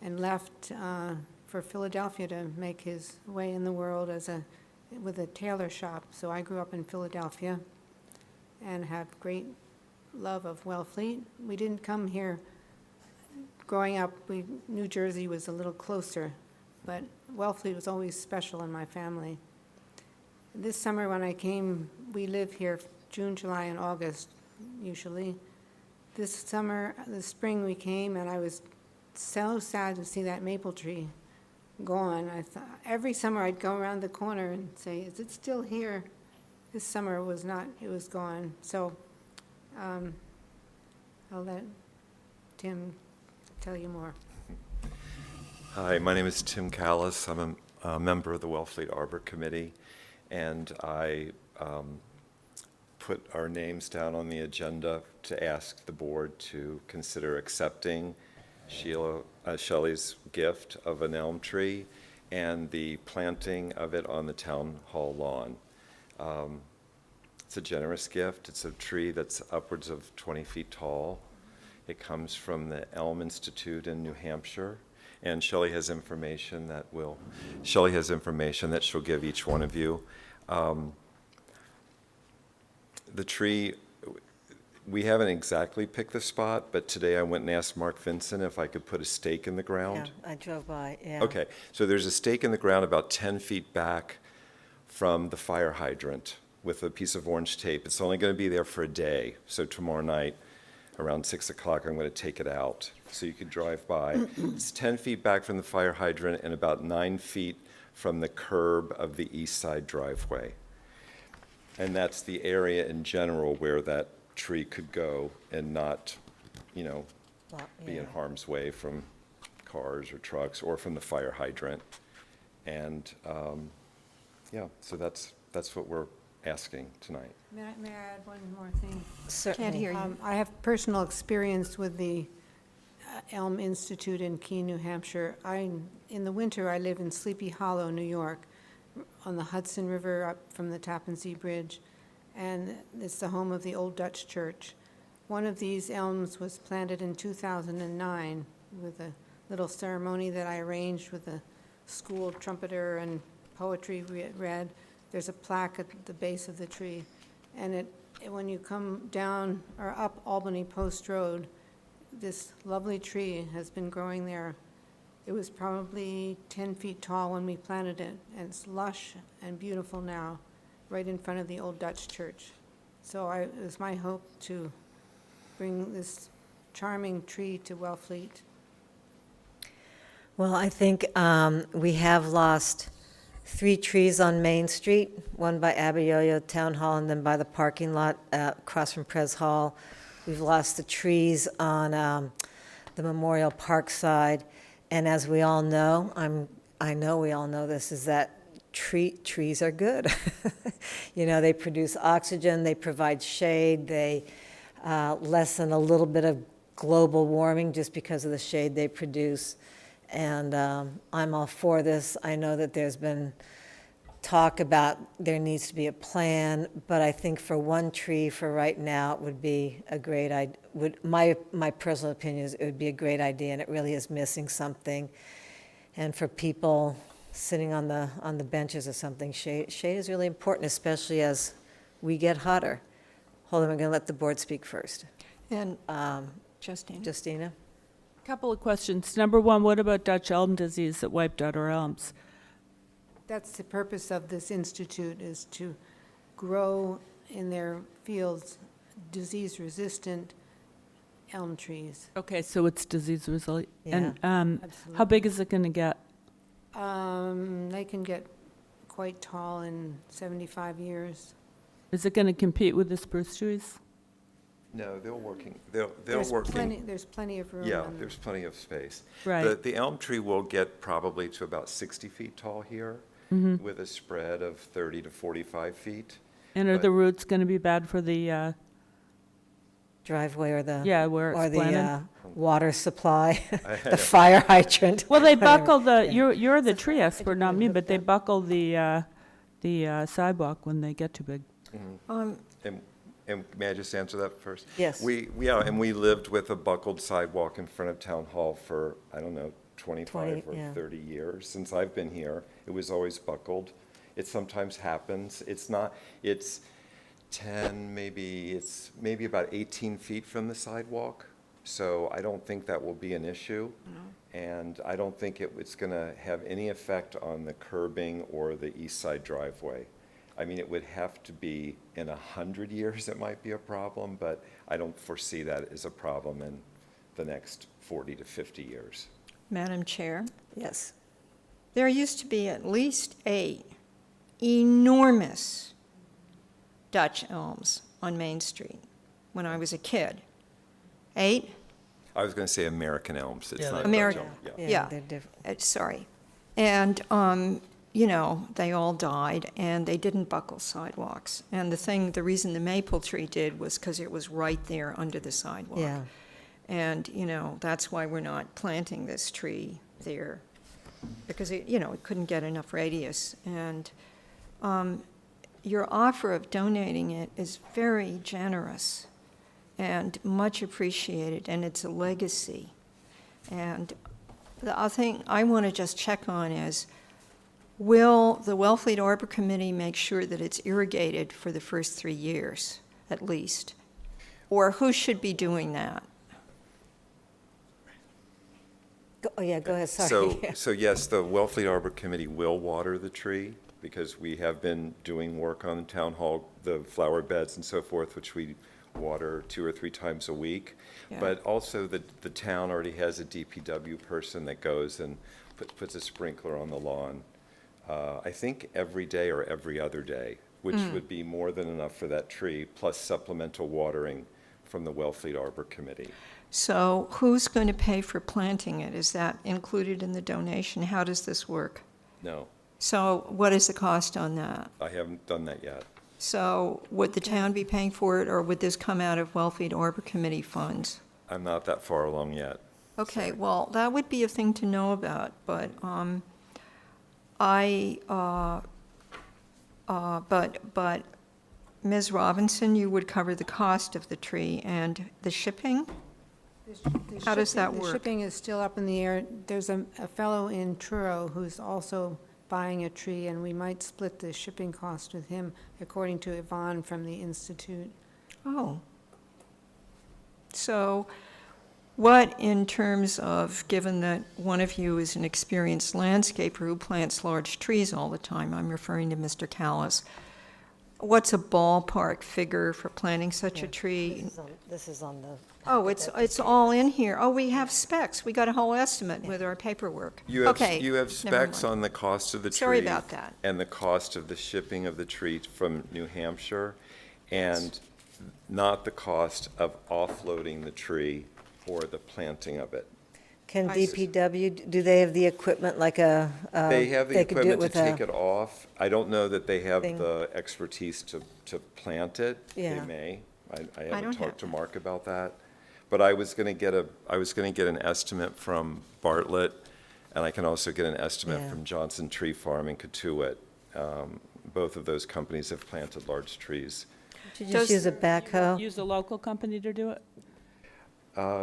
and left for Philadelphia to make his way in the world with a tailor shop. So I grew up in Philadelphia and have great love of Wellfleet. We didn't come here growing up. New Jersey was a little closer, but Wellfleet was always special in my family. This summer when I came, we live here June, July, and August usually. This spring we came, and I was so sad to see that maple tree gone. I thought every summer I'd go around the corner and say, "Is it still here?" This summer it was not. It was gone. So I'll let Tim tell you more. Hi, my name is Tim Callis. I'm a member of the Wellfleet Arbor Committee, and I put our names down on the agenda to ask the board to consider accepting Shelley's gift of an elm tree and the planting of it on the town hall lawn. It's a generous gift. It's a tree that's upwards of 20 feet tall. It comes from the Elm Institute in New Hampshire. And Shelley has information that she'll give each one of you. The tree, we haven't exactly picked the spot, but today I went and asked Mark Vinson if I could put a stake in the ground. Yeah, I drove by, yeah. Okay, so there's a stake in the ground about 10 feet back from the fire hydrant with a piece of orange tape. It's only going to be there for a day, so tomorrow night around 6 o'clock I'm going to take it out so you can drive by. It's 10 feet back from the fire hydrant and about 9 feet from the curb of the east side driveway. And that's the area in general where that tree could go and not, be in harm's way from cars or trucks or from the fire hydrant. And, so that's what we're asking tonight. May I add one more thing? Certainly. Can't hear you. I have personal experience with the Elm Institute in Keene, New Hampshire. In the winter, I live in Sleepy Hollow, New York, on the Hudson River up from the Tappan Zee Bridge, and it's the home of the Old Dutch Church. One of these elms was planted in 2009 with a little ceremony that I arranged with a school trumpeter and poetry read. There's a plaque at the base of the tree, and when you come down or up Albany Post Road, this lovely tree has been growing there. It was probably 10 feet tall when we planted it, and it's lush and beautiful now, right in front of the Old Dutch Church. So it was my hope to bring this charming tree to Wellfleet. Well, I think we have lost 3 trees on Main Street, one by Abiyoyo Town Hall and then by the parking lot across from Pres Hall. We've lost the trees on the Memorial Park side. And as we all know, I know we all know this, is that trees are good. They produce oxygen, they provide shade, they lessen a little bit of global warming just because of the shade they produce. And I'm all for this. I know that there's been talk about there needs to be a plan, but I think for one tree for right now, it would be a great idea. My personal opinion is it would be a great idea, and it really is missing something. And for people sitting on the benches or something, shade is really important, especially as we get hotter. Hold on, I'm going to let the board speak first. And Justina? Couple of questions. Number one, what about Dutch elm disease that wiped out our elms? That's the purpose of this institute, is to grow in their fields disease-resistant elm trees. Okay, so it's disease resilient. Yeah, And how big is it going to get? They can get quite tall in 75 years. Is it going to compete with the spruce trees? No, they're working. There's plenty of room. Yeah, on there's plenty of space. Right. The elm tree will get probably to about 60 feet tall here with a spread of 30 to 45 feet. And are But- the roots going to be bad for the driveway or the. Yeah, where it's Or the planted. water supply, the fire hydrant. Well, they whatever. buckle the, Yeah. you're the tree expert, not me, but they hooked buckle the sidewalk when they get too big. And may I just answer that first? Yes. And we lived with a buckled sidewalk in front of Town Hall for, I don't know, 25 or yeah. 30 years. Since I've been here, it was always buckled. It sometimes happens. It's not, it's 10, it's maybe about 18 feet from the sidewalk. So I don't think that will be an issue. And I don't think it's going to have any effect on the curbing or the east side driveway. I mean, it would have to be in 100 years it might be a problem, but I don't foresee that as a problem in the next 40 to 50 years. Madam Chair, Yes. there used to be at least 8 enormous Dutch elms on Main Street when I was a kid. 8? I was going to say American elms. It's Yeah, not American. Dutch elm. Yeah. They're different. Sorry. And, you know, they all died, and they didn't buckle sidewalks. And the reason the maple tree did was because it was right there under the sidewalk. Yeah. And, you know, that's why we're not planting this tree there, because it, you know, it couldn't get enough radius. And your offer of donating it is very generous and much appreciated, and it's a legacy. And the other thing I want to just check on is, will the Wellfleet Arbor Committee make sure that it's irrigated for the first 3 years, at least? Or who should be doing that? Oh, yeah, go ahead, sorry. So yes, the Wellfleet Arbor Committee will water the tree because we have been doing work on the town hall, the flower beds and so forth, which we water 2 or 3 times a week. Yeah. But also the town already has a DPW person that goes and puts a sprinkler on the lawn. I think every day or every other day, which would be more than enough for that tree, plus supplemental watering from the Wellfleet Arbor Committee. So who's going to pay for planting it? Is that included in the donation? How does this work? No, So what is the cost on that? I haven't done that yet. So would the town be paying for it, or would this come out of Wellfleet Arbor Committee funds? I'm not that far along yet. Okay, well, that would be a thing to know about, but but Ms. Robinson, you would cover the cost of the tree and the shipping? How does that The work? shipping is still up in the air. There's a fellow in Truro who's also buying a tree, and we might split the shipping cost with him, according to Yvonne from the Institute. Oh. So what, in terms of, given that one of you is an experienced landscaper who plants large trees all the time, I'm referring to Mr. Callis, what's a ballpark figure for planting such a tree? This is on the. Oh, it's all in here. Oh, we have specs. We got a whole estimate with our paperwork. You have Okay, you have never specs mind. on the cost of the tree. Sorry about that. And the cost of the shipping of the tree from New Hampshire, and not the cost of offloading the tree or the planting of it. Can I see. DPW, do they have the equipment like a? They have the could do it equipment to with take a- it off. I don't know that they have thing. the expertise to plant it. They Yeah. may. I don't haven't have talked to Mark about that. But I was gonna get an estimate from Bartlett, and I can also get an estimate Yeah. from Johnson Tree Farm in Katuitt. Both of those companies have planted large trees. Should you just use a backhoe? Use a local company to do it?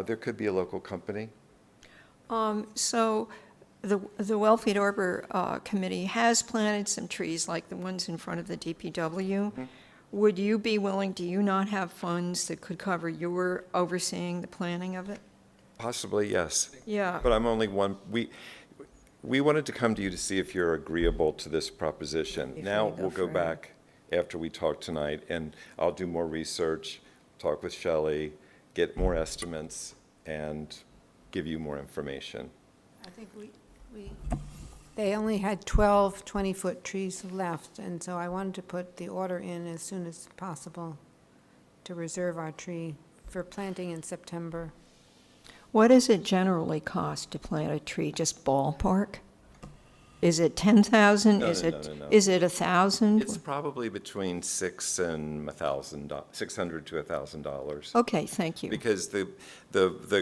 There could be a local company. So the Wellfleet Arbor Committee has planted some trees, like the ones in front of the DPW. Would you be willing, do you not have funds that could cover your overseeing the planting of it? Possibly, yes. Yeah. But I'm only one, we wanted to come to you to see if you're agreeable to this proposition. Before Now, you go we'll go further. back after we talk tonight, and I'll do more research, talk with Shelley, get more estimates, and give you more information. I think they only had 12 20-foot trees left, and so I wanted to put the order in as soon as possible to reserve our tree for planting in September. What does it generally cost to plant a tree, just ballpark? Is it 10,000? No, Is no, it? no, no, no. Is it 1,000? It's probably between $600 and $1,000. Okay, thank you. Because the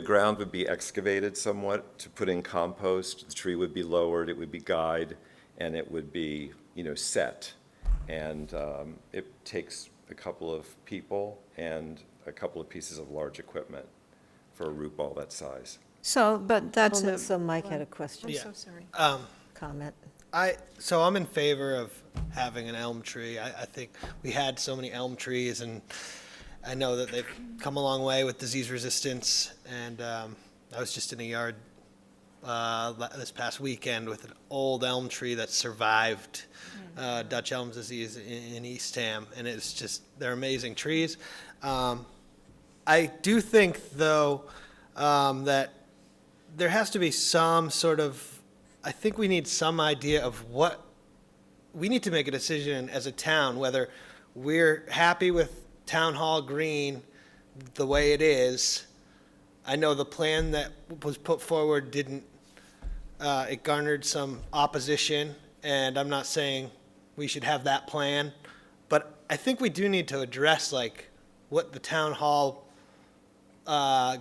ground would be excavated somewhat to put in compost, the tree would be lowered, it would be guyed, and it would be, set. And it takes a couple of people and a couple of pieces of large equipment for a root ball that size. So, but that's Hold on, a, So Mike had a question, I'm Yeah. so sorry. comment. So I'm in favor of having an elm tree. I think we had so many elm trees, and I know that they've come a long way with disease resistance. And I was just in a yard this past weekend with an old elm tree that survived Dutch elm disease in Eastham, and it's just, they're amazing trees. I do think, though, that there has to be some sort of, I think we need some idea of what, we need to make a decision as a town, whether we're happy with Town Hall Green the way it is. I know the plan that was put forward didn't, it garnered some opposition, and I'm not saying we should have that plan, but I think we do need to address, like, what the Town Hall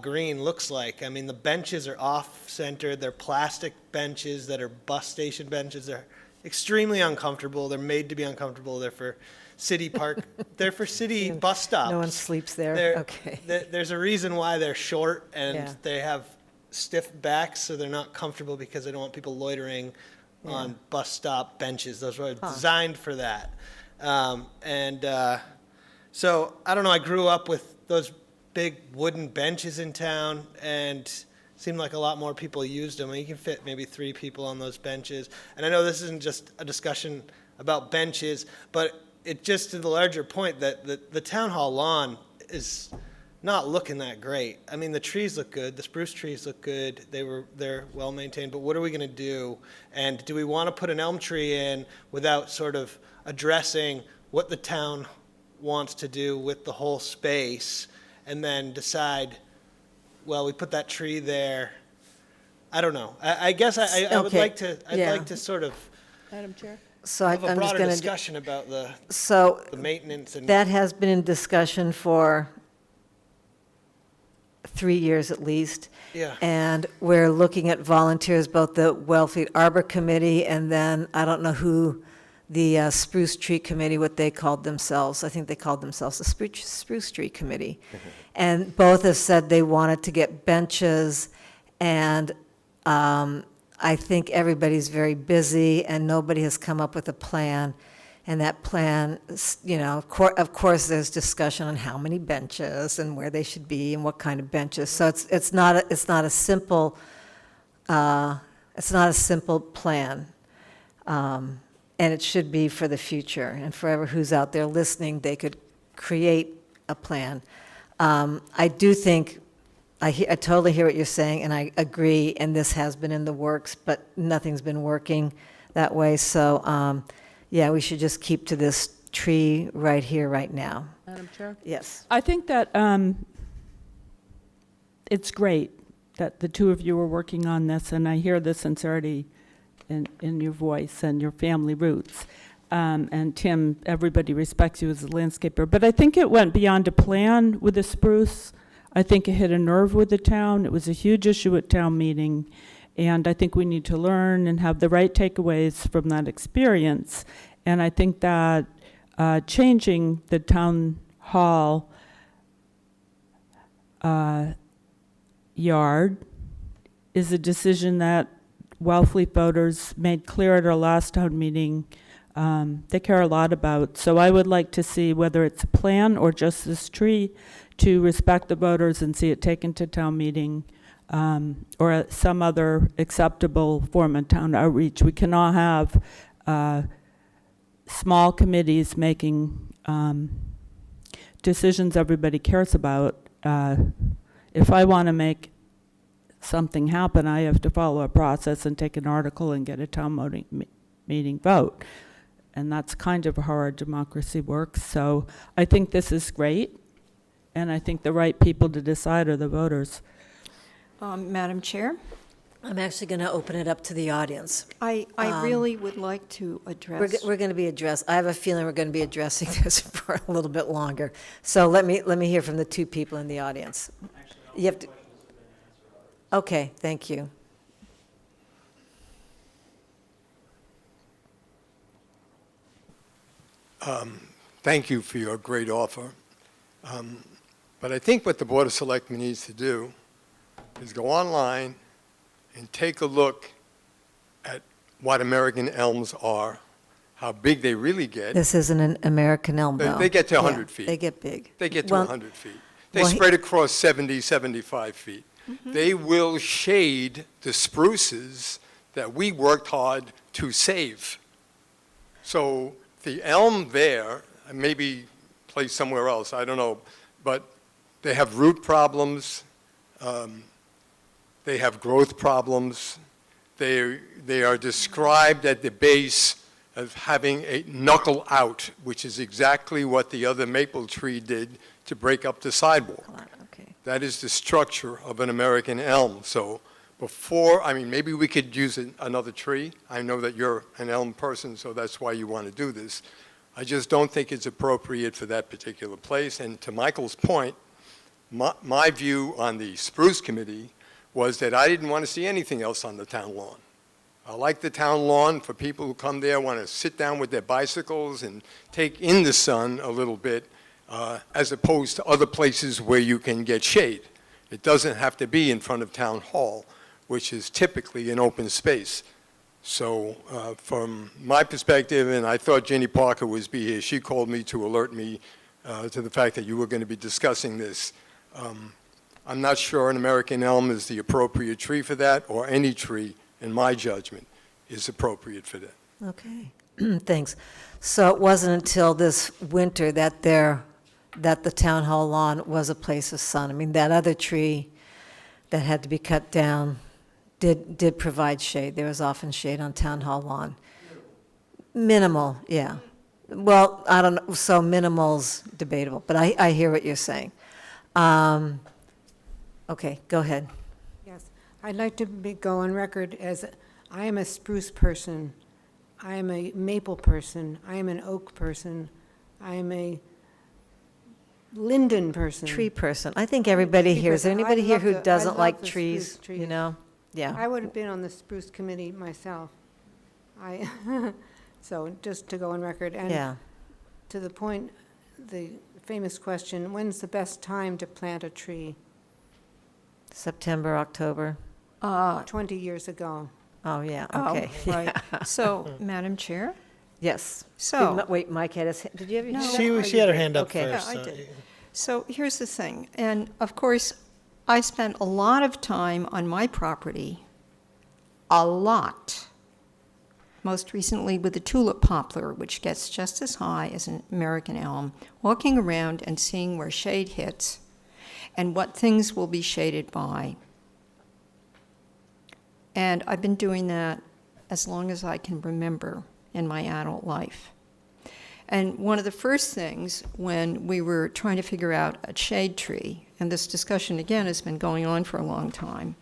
green looks like. I mean, the benches are off-centered. They're plastic benches that are bus station benches. They're extremely uncomfortable. They're made to be uncomfortable. They're for city park. They're for city bus stops. No one sleeps there? They're- Okay. There's a reason why they're short, and Yeah. they have stiff backs, so they're not comfortable because they don't want people loitering on bus stop benches. Those were designed for that. So, I don't know, I grew up with those big wooden benches in town, and seemed like a lot more people used them. And you can fit maybe 3 people on those benches. And I know this isn't just a discussion about benches, but it just to the larger point that the town hall lawn is not looking that great. I mean, the trees look good, the spruce trees look good, they're well maintained, but what are we gonna do? And do we wanna put an elm tree in without sort of addressing what the town wants to do with the whole space, and then decide, well, we put that tree there? I don't know. I guess I would Okay, like to, I'd yeah. like to sort of Madam Chair? So I'm have a just broader going to, discussion about the so maintenance and. that has been in discussion for 3 years at least. Yeah. And we're looking at volunteers, both the Wellfleet Arbor Committee, and then, I don't know who, the Spruce Tree Committee, what they called themselves. I think they called themselves the Spruce Tree Committee. And both have said they wanted to get benches, and I think everybody's very busy, and nobody has come up with a plan. And that plan, of course, there's discussion on how many benches and where they should be and what kind of benches. So it's not a simple plan, and it should be for the future. And forever who's out there listening, they could create a plan. I do think I totally hear what you're saying, and I agree. And this has been in the works, but nothing's been working that way. So. Yeah, we should just keep to this tree right here, right now. Madam Chair? Yes. I think that it's great that the two of you are working on this, and I hear the sincerity in your voice and your family roots. And Tim, everybody respects you as a landscaper, but I think it went beyond a plan with the spruce. I think it hit a nerve with the town. It was a huge issue at town meeting. And I think we need to learn and have the right takeaways from that experience. And I think that changing the town hall yard is a decision that Wellfleet voters made clear at our last town meeting they care a lot about. So I would like to see whether it's a plan or just this tree to respect the voters and see it taken to town meeting. Or some other acceptable form of town outreach. We cannot have small committees making decisions everybody cares about. If I want to make something happen, I have to follow a process and take an article and get a town meeting vote. And that's kind of how our democracy works. So I think this is great, and I think the right people to decide are the voters. Madam Chair, I'm actually going to open it up to the audience. I really would like to address. We're going to be I have a feeling we're going to be addressing this for a little bit longer. So let me hear from the two people in the audience. You have to. Okay, thank you. Thank you for your great offer. But I think what the Board of Selectmen needs to do is go online and take a look at what American elms are, how big they really get. This isn't an American elm, though. They get to 100 Yeah, feet. They get big. They get to Well, 100 feet. They well, spread across 70, 75 feet. They will shade the spruces that we worked hard to save. So the elm there, maybe placed somewhere else, I don't know, but they have root problems, they have growth problems, they are described at the base as having a knuckle out, which is exactly what the other maple tree did to break up the sidewalk. Okay. That is the structure of an American elm. So before, I mean, maybe we could use another tree. I know that you're an elm person, so that's why you want to do this. I just don't think it's appropriate for that particular place. And to Michael's point, my view on the spruce committee was that I didn't want to see anything else on the town lawn. I like the town lawn for people who come there, want to sit down with their bicycles and take in the sun a little bit, as opposed to other places where you can get shade. It doesn't have to be in front of town hall, which is typically an open space. So from my perspective, and I thought Jenny Parker was be here, she called me to alert me to the fact that you were going to be discussing this. I'm not sure an American elm is the appropriate tree for that, or any tree, in my judgment, is appropriate for that. Okay, thanks. So it wasn't until this winter that the town hall lawn was a place of sun. I mean, that other tree that had to be cut down did provide shade. There was often shade on town hall lawn. Minimal, yeah. Well, I don't know, so minimal's debatable, but I hear what you're saying. Okay, go ahead. Yes, I'd like to go on record as, I am a spruce person, I am a maple person, I am an oak person, I am a linden person. Tree person. I think everybody Tree here, is there person. I anybody here love who the- I doesn't love like the trees, spruce trees. you know? Yeah. I would have been on the spruce committee myself. So just to go on record. And Yeah. to the point, the famous question, when's the best time to plant a tree? September, October. 20 years ago. Oh, yeah, Oh, okay. right. So, Madam Chair? Yes. So- Wait, Mike had his, did you have your hand up? She had her hand up Okay. first. Yeah, I so- did. So here's the thing, and of course, I spent a lot of time on my property, a lot. Most recently with the tulip poplar, which gets just as high as an American elm, walking around and seeing where shade hits and what things will be shaded by. And I've been doing that as long as I can remember in my adult life. And one of the first things when we were trying to figure out a shade tree, and this discussion again has been going on for a long time,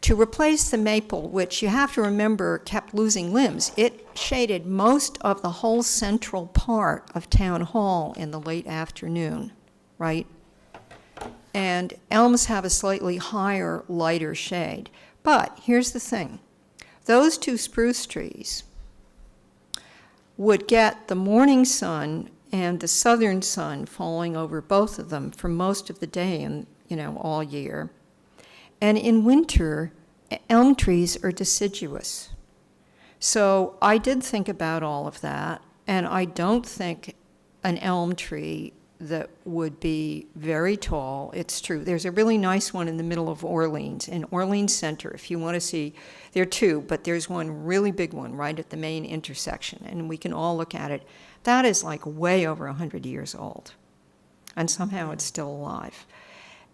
to replace the maple, which you have to remember kept losing limbs, it shaded most of the whole central part of Town Hall in the late afternoon, right? And elms have a slightly higher, lighter shade. But here's the thing. Those two spruce trees would get the morning sun and the southern sun falling over both of them for most of the day and, all year. And in winter, elm trees are deciduous. So I did think about all of that, and I don't think an elm tree that would be very tall. It's true. There's a really nice one in the middle of Orleans, in Orleans Center, if you want to see. There are two, but there's one really big one right at the main intersection, and we can all look at it. That is like way over 100 years old, and somehow it's still alive.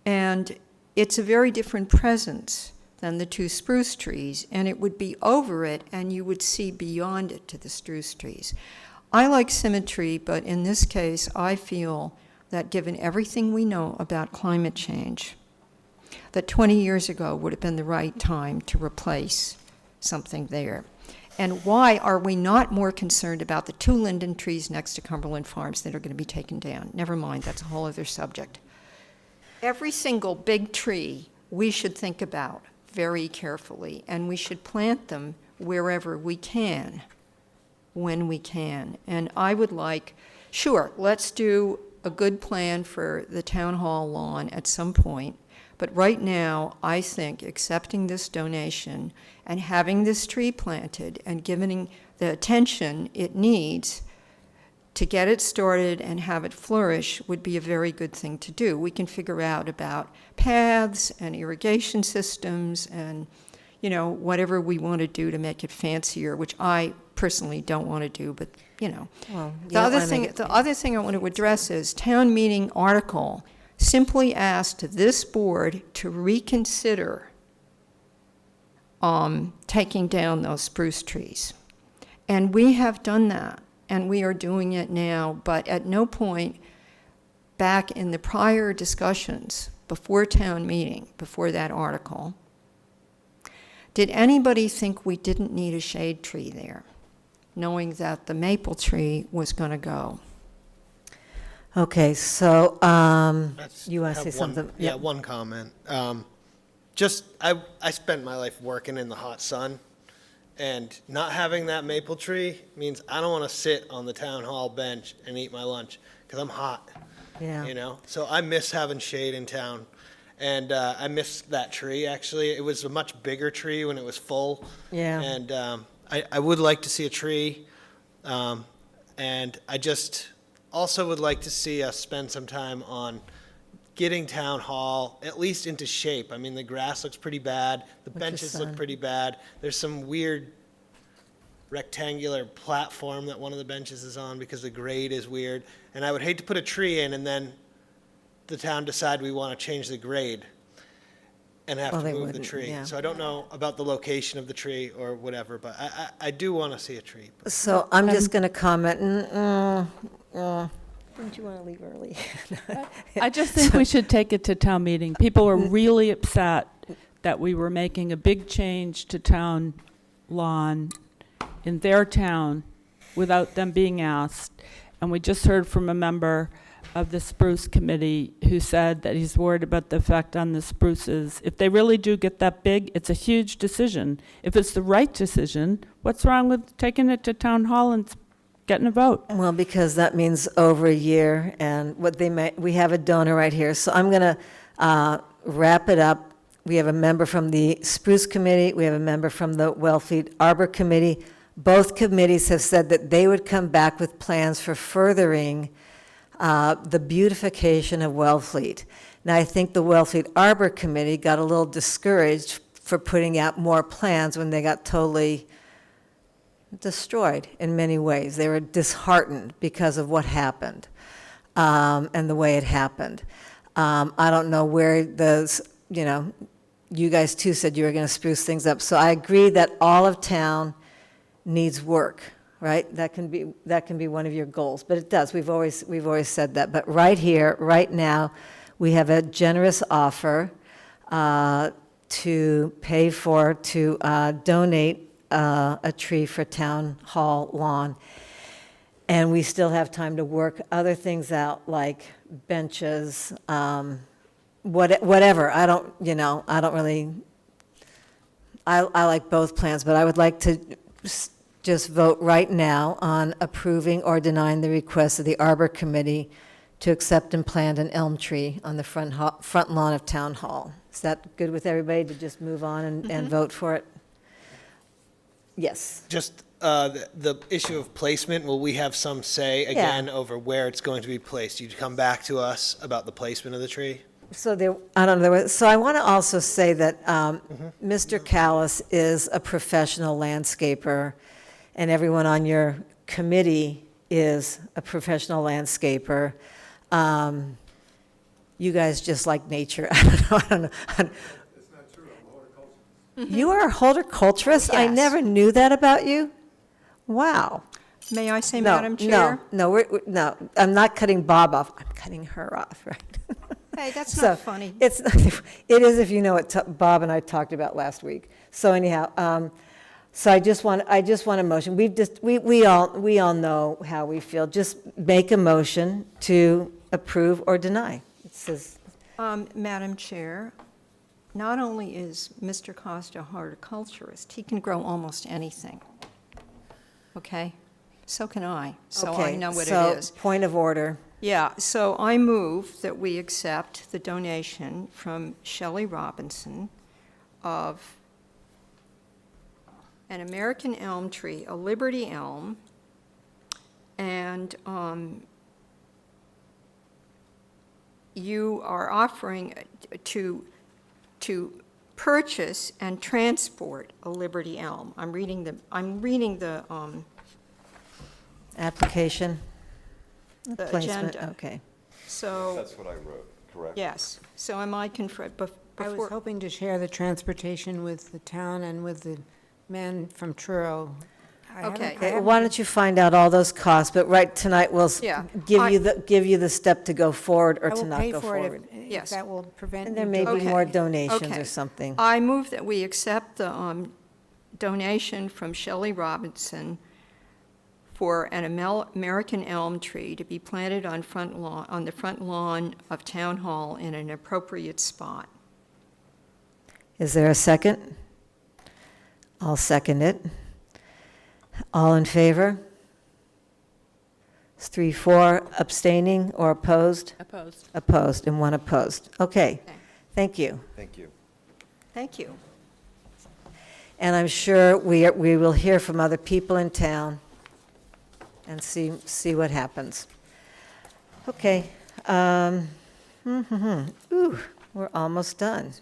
And it's a very different presence than the two spruce trees, and it would be over it, and you would see beyond it to the spruce trees. I like symmetry, but in this case, I feel that given everything we know about climate change, that 20 years ago would have been the right time to replace something there. And why are we not more concerned about the 2 linden trees next to Cumberland Farms that are going to be taken down? Never mind, that's a whole other subject. Every single big tree we should think about very carefully, and we should plant them wherever we can, when we can. And I would like, sure, let's do a good plan for the town hall lawn at some point, but right now, I think accepting this donation and having this tree planted and giving the attention it needs to get it started and have it flourish would be a very good thing to do. We can figure out about paths and irrigation systems and, you know, whatever we want to do to make it fancier, which I personally don't want to do, but, you know. Well, The other thing I want to address is town meeting article simply asked this board to reconsider taking down those spruce trees. And we have done that, and we are doing it now, but at no point back in the prior discussions before town meeting, before that article, did anybody think we didn't need a shade tree there, knowing that the maple tree was going to go? Okay, so, you want to say Have one- something? Yeah, one comment. I spent my life working in the hot sun, and not having that maple tree means I don't want to sit on the town hall bench and eat my lunch, because I'm hot, Yeah. you know? So I miss having shade in town, and I miss that tree, actually. It was a much bigger tree when it was full. Yeah. And I would like to see a tree, and I just also would like to see us spend some time on getting town hall at least into shape. I mean, the grass looks pretty bad, the your benches look son? pretty bad. There's some weird rectangular platform that one of the benches is on because the grade is weird. And I would hate to put a tree in and then the town decide we want to change the grade and have Well, to they move the wouldn't, tree. yeah. So I don't know about the location of the tree or whatever, but I do want to see a tree. So I'm just going to comment, didn't you want to leave early? I just think we should take it to town meeting. People were really upset that we were making a big change to town lawn in their town without them being asked. And we just heard from a member of the spruce committee who said that he's worried about the effect on the spruces. If they really do get that big, it's a huge decision. If it's the right decision, what's wrong with taking it to town hall and getting a vote? Well, because that means over a year, and we have a donor right here, so I'm going to wrap it up. We have a member from the Spruce Committee, we have a member from the Wellfleet Arbor Committee. Both committees have said that they would come back with plans for furthering the beautification of Wellfleet. Now, I think the Wellfleet Arbor Committee got a little discouraged for putting out more plans when they got totally destroyed in many ways. They were disheartened because of what happened and the way it happened. I don't know where you guys too said you were going to spruce things up. So I agree that all of town needs work, right? That can be one of your goals, but it does. We've always said that. But right here, right now, we have a generous offer to donate a tree for town hall lawn. And we still have time to work other things out, like benches, whatever. I like both plans, but I would like to just vote right now on approving or denying the request of the Arbor Committee to accept and plant an elm tree on the front lawn of Town Hall. Is that good with everybody to just move on and vote for it? Yes. Just the issue of placement, will we have some say again over where it's going to be placed? You'd come back to us about the placement of the tree? So I want to also say that Mr. Callis is a professional landscaper, and everyone on your committee is a professional landscaper. You guys just like nature. I don't know. It's not true, I'm a horticulturist. You are a horticulturist? I Yes. never knew that about you. Wow. May I say, No, Madam Chair? No, I'm not cutting Bob off. I'm cutting her off, right? Hey, that's So, not funny. It's, it is if you know what Bob and I talked about last week. So anyhow, so I just want a motion. We all know how we feel. Just make a motion to approve or deny. It says, Madam Chair, not only is Mr. Costa a horticulturist, he can grow almost anything. Okay? So can I, so I okay, know what so it is. point of order. Yeah, so I move that we accept the donation from Shelley Robinson of an American elm tree, a Liberty elm, and you are offering to purchase and transport a Liberty elm. I'm reading the Application. the Placement, agenda. okay. So, That's what I wrote, correct? yes, so am I I was before, hoping to share the transportation with the town and with the man from Truro. I haven't- Okay. I Okay, haven't why don't you find out all those costs, but right tonight, we'll Yeah, give you the step to go forward or I to will not pay go for it forward. if Yes. that will prevent And you there may be doing- more Okay, donations okay. or something. I move that we accept the donation from Shelley Robinson for an American elm tree to be planted on the front lawn of Town Hall in an appropriate spot. Is there a second? I'll second it. All in favor? It's 3-4, abstaining or opposed? Opposed. Opposed, and one opposed. Okay, Okay. thank you. Thank you. Thank you. And I'm sure we will hear from other people in town and see what happens. Okay. Ooh, we're almost done.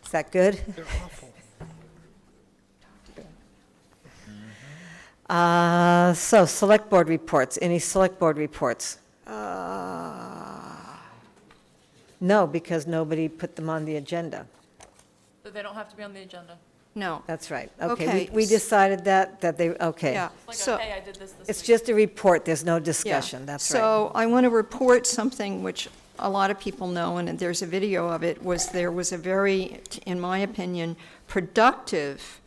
Is that good? They're awful. So, Select Board reports. Any Select Board reports? No, because nobody put them on the agenda. But they don't have to be on the agenda. No. That's right. Okay, Okay. we decided that they, okay. Yeah. It's like, So- hey, I did this It's week. just a report, there's no Yeah. discussion, that's right. So I want to report something which a lot of people know, and there's a video of it, there was a very, in my opinion, productive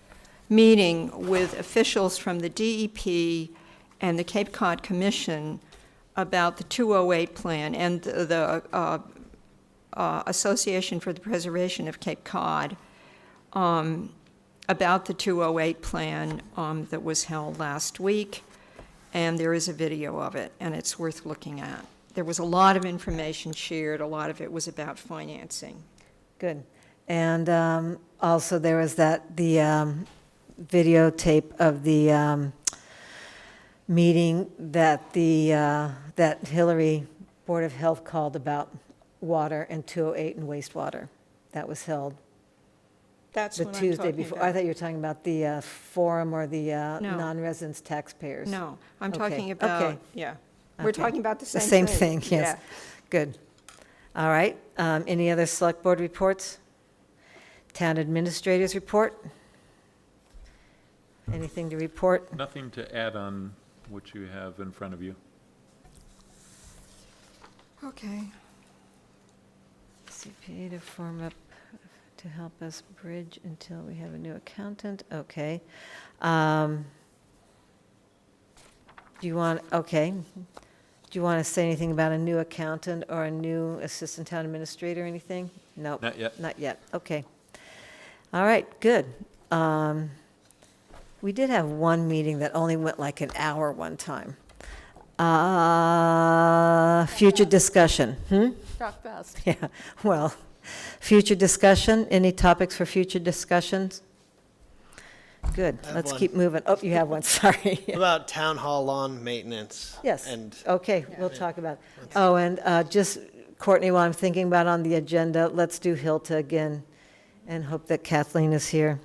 meeting with officials from the DEP and the Cape Cod Commission about the 208 plan and the Association for the Preservation of Cape Cod about the 208 plan that was held last week, and there is a video of it, and it's worth looking at. There was a lot of information shared, a lot of it was about financing. Good. And also, there was the videotape of the meeting that that Hillary Board of Health called about water and 208 and wastewater. That was held That's the what I'm Tuesday talking before. about. I thought you were talking about the forum or the No. non-residents taxpayers. No, I'm Okay, talking about, okay. yeah. We're Okay. talking about the The same same thing, yes. Good. All right. Any other Select Board reports? Town Administrators report? Anything to report? Nothing to add on what you have in front of you. Okay. CPA to form up to help us bridge until we have a new accountant, okay. Do you want to say anything about a new accountant or a new assistant town administrator or anything? No. Not yet. Not yet, okay. All right, good. We did have one meeting that only went like an hour one time. Future discussion, Talk fast. Yeah, well, future discussion, any topics for future discussions? Good, I have let's one. keep moving. Oh, you have one, sorry. About town hall lawn maintenance. Yes, And okay, we'll talk about it. Oh, and just, Courtney, while I'm thinking about on the agenda, let's do Hilta again, and hope that Kathleen is here.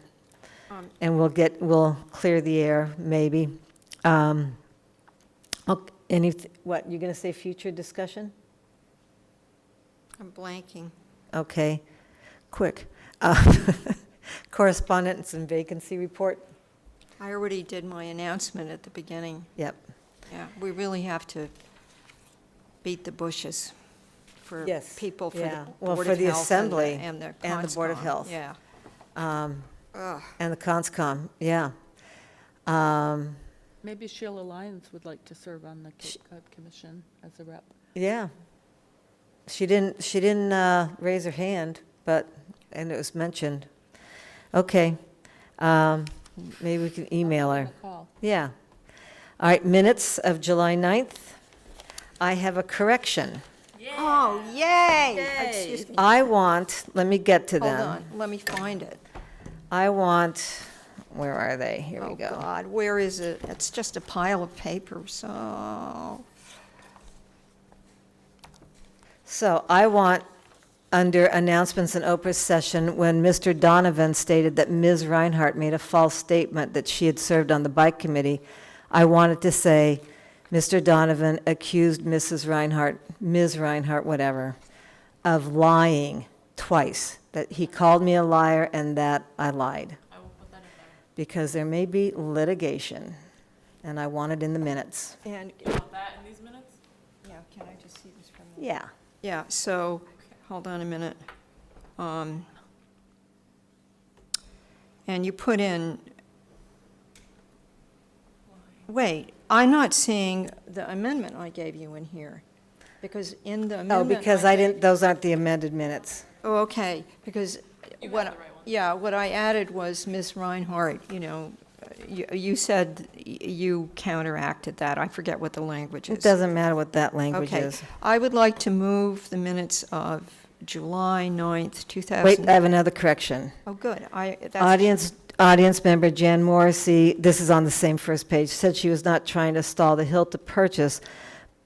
And we'll clear the air, maybe. What, you going to say future discussion? I'm blanking. Okay, quick. Correspondence and vacancy report? I already did my announcement at the beginning. Yep. Yeah, we really have to beat the bushes for Yes, people for yeah. the Well, Board for of the Health Assembly and the and the Board of Conscom, Health. Yeah. And the conscom, yeah. Maybe Sheila Lyons would like to serve on the Cape Cod Commission as a rep. Yeah. She didn't raise her hand, and it was mentioned. Okay. Maybe we can email her. Call. Yeah. All right, minutes of July 9th. I have a correction. Oh, yay! Excuse me. Let me get to Hold them. on, let me find it. Where are they? Here we Oh, go. God, where is it? It's just a pile of paper, so, So I want, under announcements and open session, when Mr. Donovan stated that Ms. Reinhardt made a false statement that she had served on the bike committee, I wanted to say, Mr. Donovan accused Ms. Reinhardt, whatever, of lying twice, that he called me a liar and that I lied. I will put that in there. Because there may be litigation, and I want it in the minutes. and, You want that in these minutes? yeah, can I just see this from the? Yeah. Yeah, so, hold on a minute. And you put in, wait, I'm not seeing the amendment I gave you in here, because in the Oh, amendment. because I didn't, those aren't the amended minutes. Oh, okay, because You what, got the right one. yeah, what I added was Ms. Reinhardt, you said you counteracted that. I forget what the language is. It doesn't matter what that language Okay, is. I would like to move the minutes of July 9th, 2000. Wait, I have another correction. Oh, good. Audience member Jan Morrissey, this is on the same first page, said she was not trying to stall the Hill to purchase,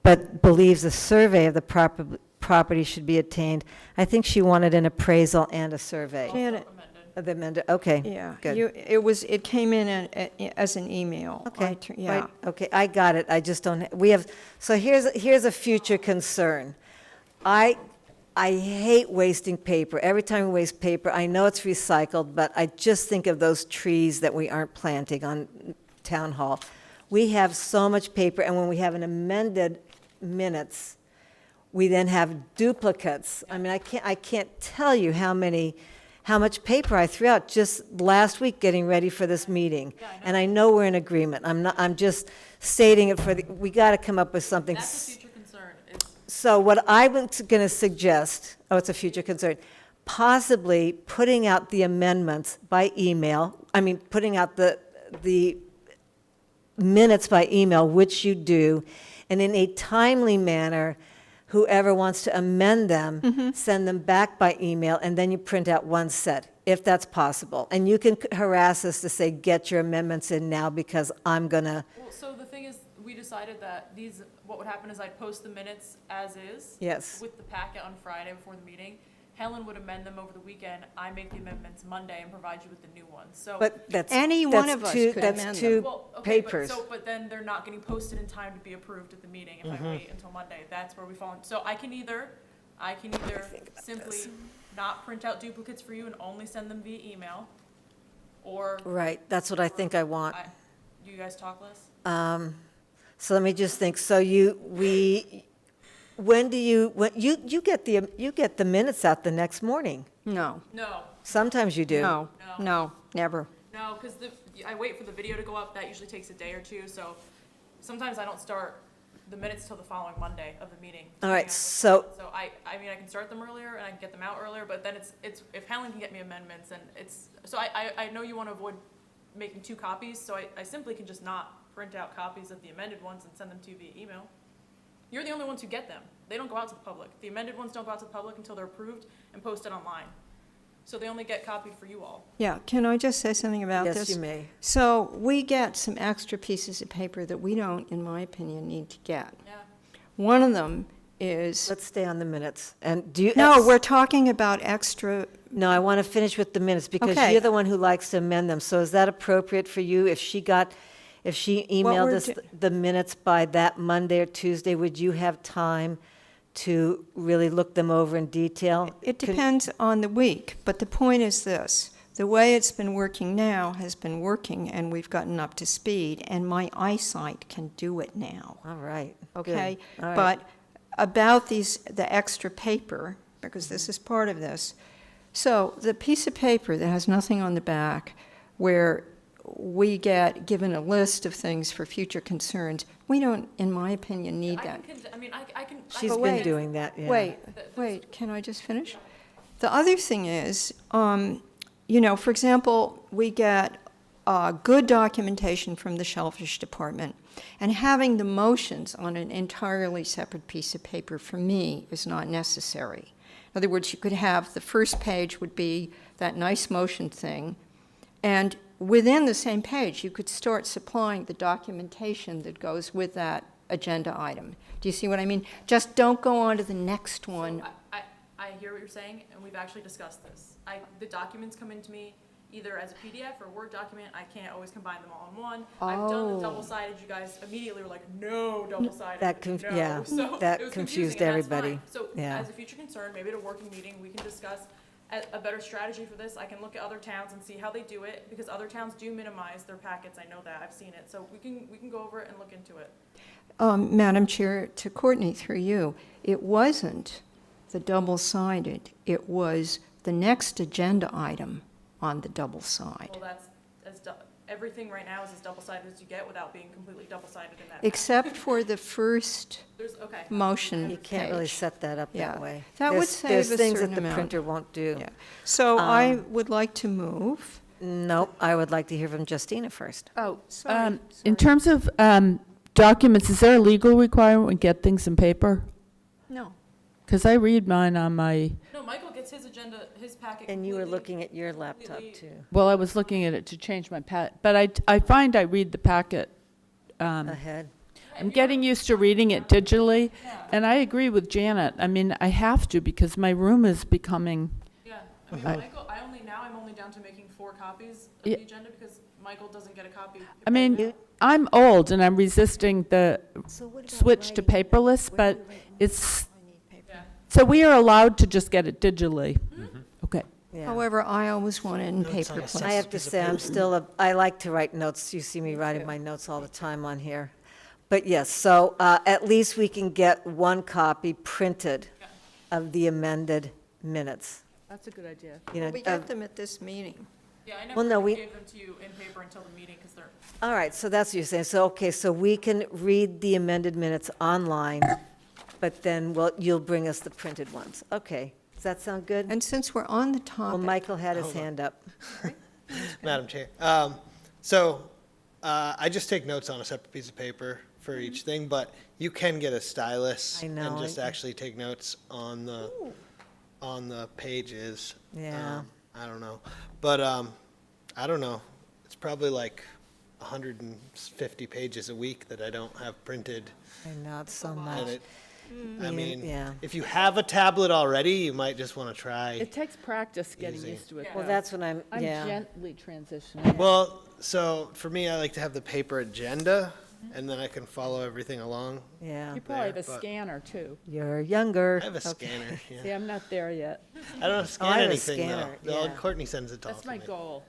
but believes a survey of the property should be obtained. I think she wanted an appraisal and a survey. Janet, The amended, okay. yeah, Good. it came in as an email. Okay, Yeah. right, okay, I got it, I just don't, so here's a future concern. I hate wasting paper. Every time we waste paper, I know it's recycled, but I just think of those trees that we aren't planting on Town Hall. We have so much paper, and when we have an amended minutes, we then have duplicates. I mean, I can't tell you how much paper I threw out just last week getting ready for this meeting. And I know we're in agreement. I'm just stating it we got to come up with something. That's a future concern. So what I'm going to suggest, it's a future concern, possibly putting out the amendments by email, putting out the minutes by email, which you do, and in a timely manner, whoever wants to amend them, send them back by email, and then you print out one set, if that's possible. And you can harass us to say, get your amendments in now, because I'm going to, Well, so the thing is, we decided that what would happen is I'd post the minutes as is. Yes. With the packet on Friday before the meeting. Helen would amend them over the weekend. I make the amendments Monday and provide you with the new ones. So. but that's, Any one of us could amend that's them. two Well, okay, papers. but then they're not getting posted in time to be approved at the meeting if I wait until Monday. That's where we fall in. So I can either simply not print out duplicates for you and only send them via email, or, Right, that's what I think I want. do you guys talk less? So let me just think, so when you get the minutes out the next morning? No, No, Sometimes you do. no, never. no, because I wait for the video to go up. That usually takes a day or two, so sometimes I don't start the minutes till the following Monday of the meeting. All right, depending on so, what- So I can start them earlier and I can get them out earlier, but then it's, if Helen can get me amendments, and so I know you want to avoid making two copies, so I simply can just not print out copies of the amended ones and send them to you via email. You're the only ones who get them. They don't go out to the public. The amended ones don't go out to the public until they're approved and posted online. So they only get copied for you all. Yeah, can I just say something about this? yes, you may. So we get some extra pieces of paper that we don't, in my opinion, need to get. Yeah. One of them is, Let's stay on the minutes. And do you? no, we're talking about extra, No, I want to finish with the minutes, because Okay. you're the one who likes to amend them. So is that appropriate for you? If she emailed we're us do- the minutes by that Monday or Tuesday, would you have time to really look them over in detail? it depends on the week, but the point is this. The way it's been working now has been working, and we've gotten up to speed, and my eyesight can do it now. All right. good. Okay? All right. But about the extra paper, because this is part of this. So the piece of paper that has nothing on the back, where we get given a list of things for future concerns, we don't, in my opinion, need that. She's But been wait, doing that, yeah. Wait, can I just finish? The other thing is, for example, we get good documentation from the Shellfish Department, and having the motions on an entirely separate piece of paper, for me, is not necessary. In other words, you could have, the first page would be that nice motion thing, and within the same page, you could start supplying the documentation that goes with that agenda item. Do you see what I mean? Just don't go on to the next one. I hear what you're saying, and we've actually discussed this. The documents come into me either as a PDF or a Word document. I can't always combine them all in one. I've done the double-sided. You guys immediately were like, no double-sided. No. Yeah, So that it was confused confusing, and that's everybody. fine. So Yeah. as a future concern, maybe at a working meeting, we can discuss a better strategy for this. I can look at other towns and see how they do it, because other towns do minimize their packets. I know that. I've seen it. So we can go over it and look into it. Madam Chair, to Courtney, through you, it wasn't the double-sided, it was the next agenda item on the double side. Well, everything right now is as double-sided as you get without being completely double-sided in that. Except for the first Okay. motion You can't really page. set that up Yeah. that way. That would There's- save there's a things that certain the amount. printer won't do. Yeah. So I would like to move. Nope, I would like to hear from Justina first. Oh, sorry. In terms of documents, is there a legal requirement we get things in paper? No. Because I read mine on my, No, Michael gets his agenda, his packet. And you were completely- looking at your laptop, completely- too. well, I was looking at it to change my but I find I read the packet. Ahead. I'm getting used to reading it digitally, and I agree with Janet. I mean, I have to, because my room is becoming, Yeah, I mean, Michael, I'm only down to making 4 copies of Yeah. the agenda because Michael doesn't get a copy. I mean, I'm old and I'm resisting the switch to paperless, but it's, Yeah. so we are allowed to just get it digitally? Okay. Yeah. However, I always want it in Notes paper on a plus. I have to say, I like to write notes. You see me writing my notes all the time on here. But yes, so at least we can get one copy printed of the amended minutes. That's a good idea. You know, We get them at this meeting. Yeah, I Well, no, never we- gave them to you in paper until the meeting because they're, all right, so that's what you're saying. So, okay, so we can read the amended minutes online, but then, well, you'll bring us the printed ones. Okay, does that sound good? And since we're on the Well, topic, Michael had his hand up. Madam Chair. So I just take notes on a separate piece of paper for each thing, but you can get a stylus I know, and just I- actually take notes on the pages. Yeah. I don't know, but I don't know. It's probably like 150 pages a week that I don't have printed. I know, it's so And much. it, I mean, Yeah. if you have a tablet already, you might just want to try. It takes practice getting Easy. used to it. Well, though. that's what I'm I'm gently transitioning. Well, so for me, I like to have the paper agenda, and then I can follow everything along. Yeah. You probably have a there, but- scanner, too. You're younger. I have a Okay. scanner. Yeah. See, I'm not there yet. I don't scan I have a anything scanner, though. All yeah. Courtney sends it all That's to my me. goal.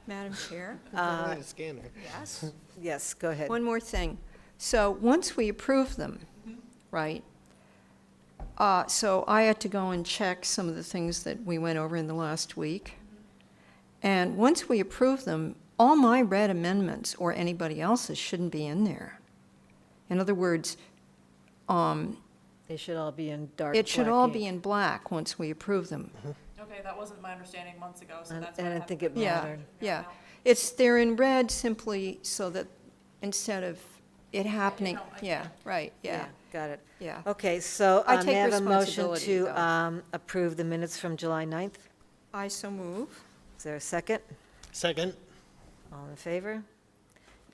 Madam Chair, I need a scanner. yes, Yes, go ahead. one more thing. So once we approve them, right, so I had to go and check some of the things that we went over in the last week. And once we approve them, all my red amendments or anybody else's shouldn't be in there. In other words, They should all be in dark it should black all ink. be in black once we approve them. okay, that wasn't my understanding months ago, so And that's I why I didn't have think to- it Yeah, mattered. yeah. They're in red simply so that instead of it happening, yeah, right, yeah, Got it. yeah. Okay, so I may take I have a motion responsibility, to though. approve the minutes from July 9th? I so move. Is there a second? Second. All in favor?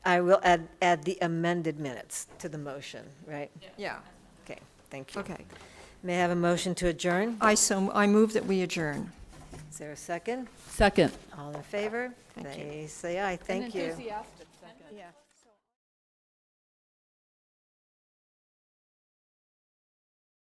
I will add the amended minutes to the motion, right? Yeah, Okay, thank you. okay. May I have a motion to adjourn? I move that we adjourn. Is there a second? Second. All in favor? Thank you. They say aye. Thank you. An enthusiastic second. Yeah.